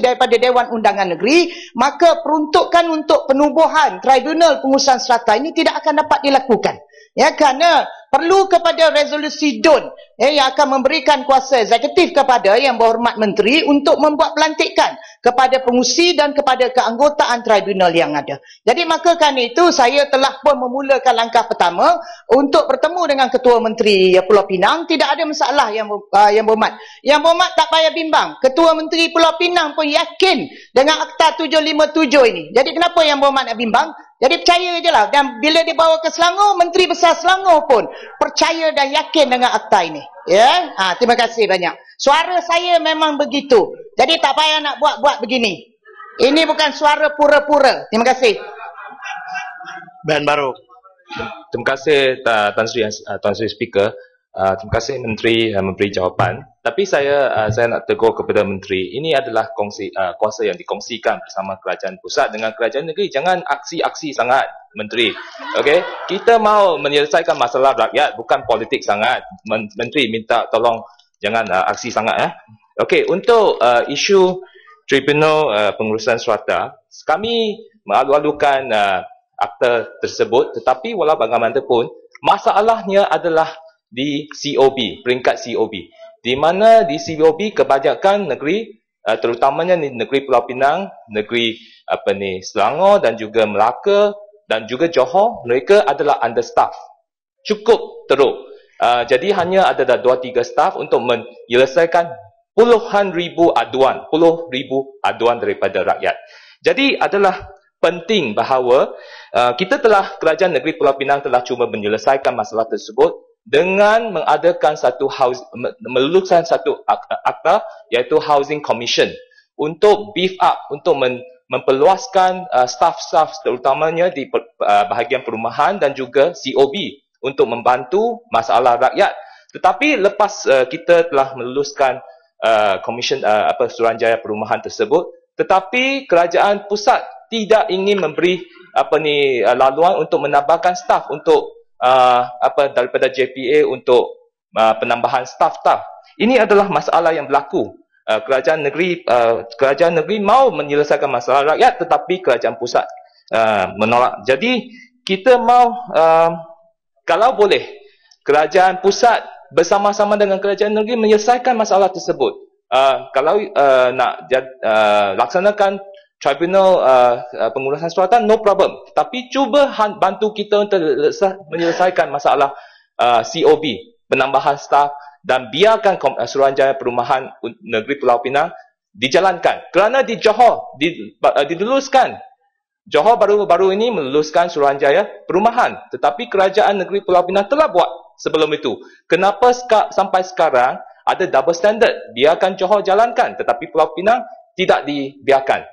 daripada Dewan Undangan Negeri, maka peruntukan untuk penubuhan Tribunal Pengurusan Serata ini tidak akan dapat dilakukan. Ya, kerana perlu kepada resolusi DUN yang akan memberikan kuasa eksekutif kepada Yang Berhormat Menteri untuk membuat pelantikan kepada pengurusi dan kepada keanggotaan tribunal yang ada. Jadi maka kerana itu saya telah pun memulakan langkah pertama untuk bertemu dengan Ketua Menteri Pulau Pinang. Tidak ada masalah Yang Berhormat. Yang Berhormat tak payah bimbang. Ketua Menteri Pulau Pinang pun yakin dengan Akta 757 ini. Jadi kenapa Yang Berhormat nak bimbang? Jadi percaya je lah. Dan bila dibawa ke Selangor, Menteri Besar Selangor pun percaya dan yakin dengan akta ini. Ya, terima kasih banyak. Suara saya memang begitu. Jadi tak payah nak buat-buat begini. Ini bukan suara pura-pura. Terima kasih. Ben baru. Terima kasih Tuan Sri Speaker. Terima kasih Menteri memberi jawapan. Tapi saya nak tegur kepada Menteri. Ini adalah kuasa yang dikongsikan bersama kerajaan pusat dengan kerajaan negeri. Jangan aksi-aksi sangat, Menteri. Okey, kita mau menyelesaikan masalah rakyat, bukan politik sangat. Menteri minta tolong jangan aksi sangat. Okey, untuk isu Tribunal Pengurusan Serata, kami mengalu-alukan akta tersebut, tetapi walau bagaimanapun masalahnya adalah di COB, peringkat COB, di mana di COB kebanyakan negeri, terutamanya di negeri Pulau Pinang, negeri Selangor dan juga Melaka dan juga Johor, mereka adalah understaff, cukup teruk. Jadi hanya ada 2-3 staf untuk menyelesaikan puluhan ribu aduan daripada rakyat. Jadi adalah penting bahawa kerajaan negeri Pulau Pinang telah cuba menyelesaikan masalah tersebut dengan mengadakan meluluskan satu akta, iaitu Housing Commission, untuk beef up, untuk memperluaskan staf-staf terutamanya di bahagian perumahan dan juga COB untuk membantu masalah rakyat. Tetapi lepas kita telah meluluskan komisen Suruhanjaya Perumahan tersebut, tetapi kerajaan pusat tidak ingin memberi laluan untuk menambahkan staf untuk daripada JPA untuk penambahan staf. Ini adalah masalah yang berlaku. Kerajaan negeri mau menyelesaikan masalah rakyat, tetapi kerajaan pusat menolak. Jadi kita mau kalau boleh kerajaan pusat bersama-sama dengan kerajaan negeri menyelesaikan masalah tersebut. Kalau nak laksanakan Tribunal Pengurusan Serata, no problem. Tapi cuba bantu kita untuk menyelesaikan masalah COB, penambahan staf dan biarkan Suruhanjaya Perumahan Negeri Pulau Pinang dijalankan. Kerana di Johor diluluskan. Johor baru-baru ini meluluskan Suruhanjaya Perumahan, tetapi Kerajaan Negeri Pulau Pinang telah buat sebelum itu. Kenapa sampai sekarang ada double standard? Biarkan Johor jalankan, tetapi Pulau Pinang tidak dibiarkan,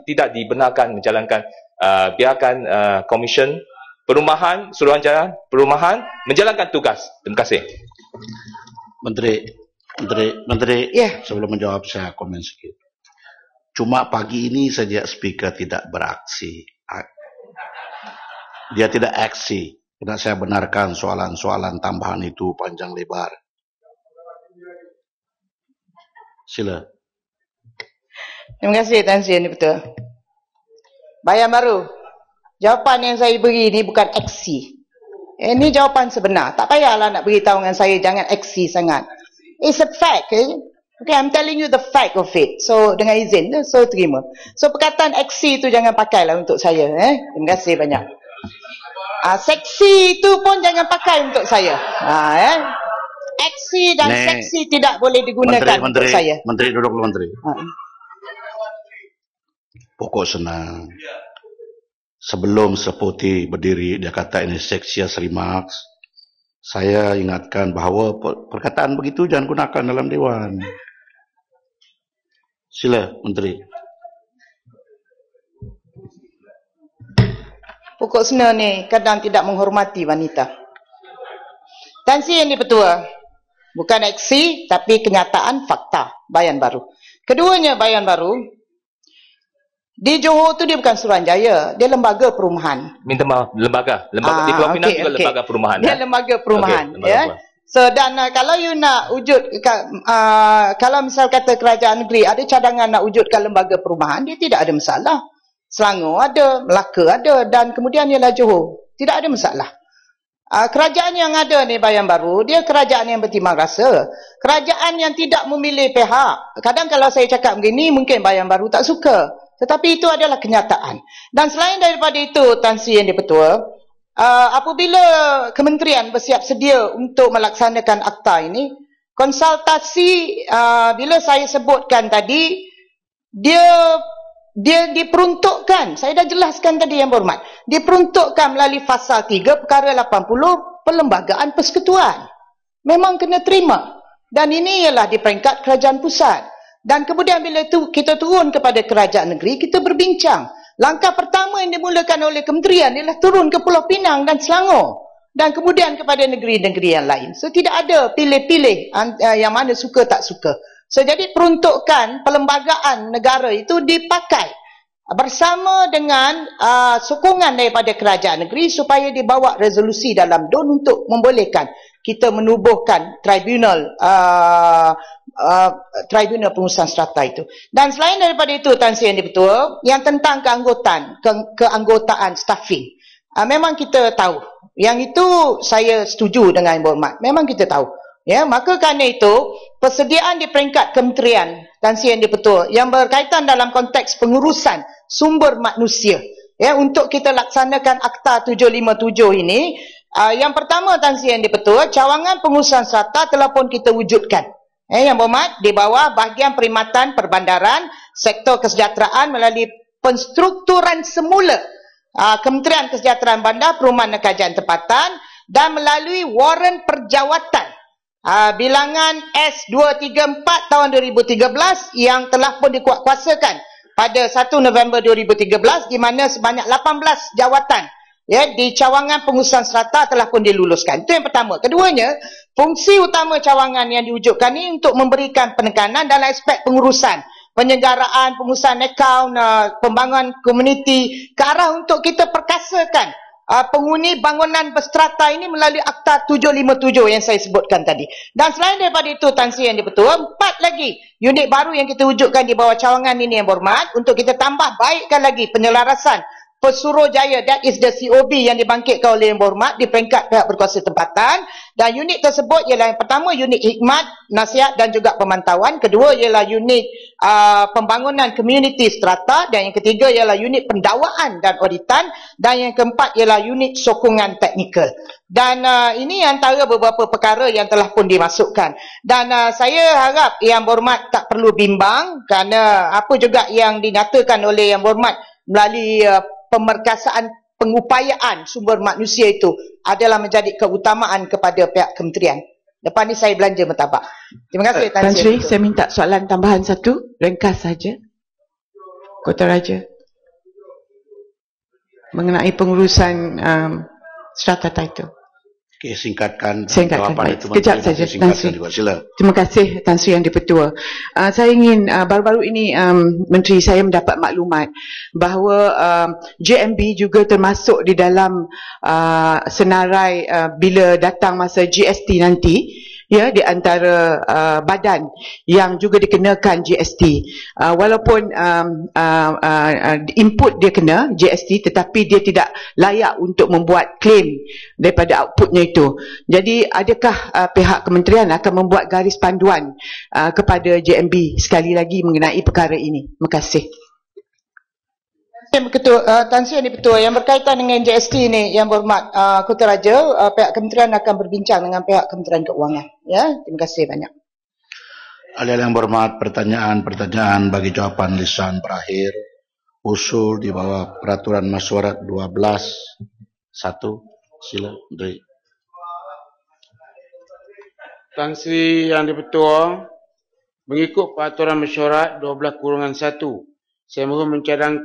tidak dibenarkan menjalankan. Biarkan Komisen Perumahan, Suruhanjaya Perumahan menjalankan tugas. Terima kasih. Menteri, sebelum menjawab saya komen sedikit. Cuma pagi ini saja speaker tidak beraksi. Dia tidak aksi. Tidak saya benarkan soalan-soalan tambahan itu panjang lebar. Sila. Terima kasih Tan Sri, ini betul. Bayan baru. Jawapan yang saya beri ini bukan aksi. Ini jawapan sebenar. Tak payahlah nak beritahu dengan saya jangan aksi sangat. It's a fact. Okay, I'm telling you the fact of it. So, dengan izin, so terima. So, perkataan aksi itu jangan pakailah untuk saya. Terima kasih banyak. Seksi itu pun jangan pakai untuk saya. Aksi dan seksi tidak boleh digunakan untuk saya. Menteri, duduk dulu Menteri. Pokok senang. Sebelum Seputih berdiri, dia kata ini sexiest remarks. Saya ingatkan bahawa perkataan begitu jangan gunakan dalam Dewan. Sila, Menteri. Pokok sena ni kadang tidak menghormati wanita. Tan Sri yang dipertua. Bukan aksi, tapi kenyataan, fakta. Bayan baru. Keduanya bayan baru. Di Johor tu dia bukan Suruhanjaya. Dia lembaga perumahan. Minta maaf, lembaga. Di Pulau Pinang juga lembaga perumahan. Dia lembaga perumahan. So, dan kalau you nak wujud, kalau misal kata kerajaan negeri ada cadangan nak wujudkan lembaga perumahan, dia tidak ada masalah. Selangor ada, Melaka ada, dan kemudian ialah Johor. Tidak ada masalah. Kerajaan yang ada ni Bayan Baru, dia kerajaan yang bertimbang rasa. Kerajaan yang tidak memilih pihak. Kadang kalau saya cakap begini, mungkin Bayan Baru tak suka. Tetapi itu adalah kenyataan. Dan selain daripada itu, Tan Sri yang dipertua, apabila kementerian bersiap sedia untuk melaksanakan akta ini, konsultasi, bila saya sebutkan tadi, dia diperuntukkan, saya dah jelaskan tadi yang berhormat, diperuntukkan melalui fasal 3 perkara 80 perlembagaan persekutuan. Memang kena terima. Dan ini ialah di peringkat kerajaan pusat. Dan kemudian bila itu kita turun kepada kerajaan negeri, kita berbincang. Langkah pertama yang dimulakan oleh kementerian ialah turun ke Pulau Pinang dan Selangor. Dan kemudian kepada negeri-negeri yang lain. So tidak ada pilih-pilih yang mana suka tak suka. So jadi peruntukan perlembagaan negara itu dipakai bersama dengan sokongan daripada kerajaan negeri supaya dibawa resolusi dalam DUN untuk membolehkan kita menubuhkan tribunal tribunal pengurusan strata itu. Dan selain daripada itu Tan Sri yang dipertua, yang tentang keanggotaan staffing, memang kita tahu. Yang itu saya setuju dengan Yang Berhormat. Memang kita tahu. Ya, maka kerana itu persediaan di peringkat kementerian Tan Sri yang dipertua yang berkaitan dalam konteks pengurusan sumber manusia, ya, untuk kita laksanakan Akta 757 ini, yang pertama Tan Sri yang dipertua, cawangan pengurusan strata telah pun kita wujudkan. Yang Berhormat, di bawah bahagian perkhidmatan perbandaran, sektor kesejahteraan melalui penstrukturan semula Kementerian Kesejahteraan Bandar, Perumahan dan Kerajaan Tempatan, dan melalui waran perjawatan bilangan S234 tahun 2013 yang telah pun dikuatkuasakan pada 1 November 2013, di mana sebanyak 18 jawatan, ya, di cawangan pengurusan strata telah pun diluluskan. Itu yang pertama. Keduanya, fungsi utama cawangan yang diwujudkan ini untuk memberikan penekanan dalam aspek pengurusan, penyelenggaraan, pengurusan akaun, pembangunan komuniti, ke arah untuk kita perkasakan penghuni bangunan berstrata ini melalui Akta 757 yang saya sebutkan tadi. Dan selain daripada itu, Tan Sri yang dipertua, 4 lagi unit baru yang kita wujudkan di bawah cawangan ini yang berhormat, untuk kita tambah baikkan lagi penyelarasan Pesuruhjaya, that is the COB yang dibangkitkan oleh Yang Berhormat di peringkat pihak berkuasa tempatan, dan unit tersebut ialah yang pertama unit khidmat, nasihat dan juga pemantauan, kedua ialah unit pembangunan community strata, dan yang ketiga ialah unit pendakwaan dan auditan, dan yang keempat ialah unit sokongan teknikal. Dan ini antara beberapa perkara yang telah pun dimasukkan. Dan saya harap Yang Berhormat tak perlu bimbang kerana apa juga yang dinyatakan oleh Yang Berhormat melalui pemerkasaan pengupayaan sumber manusia itu adalah menjadi keutamaan kepada pihak kementerian. Lepas ni saya belanja martabak. Terima kasih Tan Sri, saya minta soalan tambahan satu, ringkas saja. Kota Raja. Mengenai pengurusan strata title. Okey, singkatkan. Singkatkan. Baik. Itu Sekejap saja, Tan Sri. Sila. Terima kasih Tan Sri Yang di-Pertua. Saya ingin, baru-baru ini Menteri saya mendapat maklumat bahawa JMB juga termasuk di dalam senarai bila datang masa GST nanti, ya, di antara badan yang juga dikenakan GST. Walaupun input dia kena GST, tetapi dia tidak layak untuk membuat claim daripada outputnya itu. Jadi adakah pihak kementerian akan membuat garis panduan kepada JMB sekali lagi mengenai perkara ini? Terima kasih. Tan Sri Yang di-Pertua, yang berkaitan dengan GST ni, Yang Berhormat Kota Raja, pihak kementerian akan berbincang dengan pihak Kementerian Keuangan. Ya, terima kasih banyak. Ahli Yang Berhormat, pertanyaan bagi jawapan lisan berakhir. Usul di bawah peraturan mesyuarat 12.1. Sila, Menteri. Tan Sri Yang di-Pertua, mengikut peraturan mesyuarat 12/1, saya mohon mencadangkan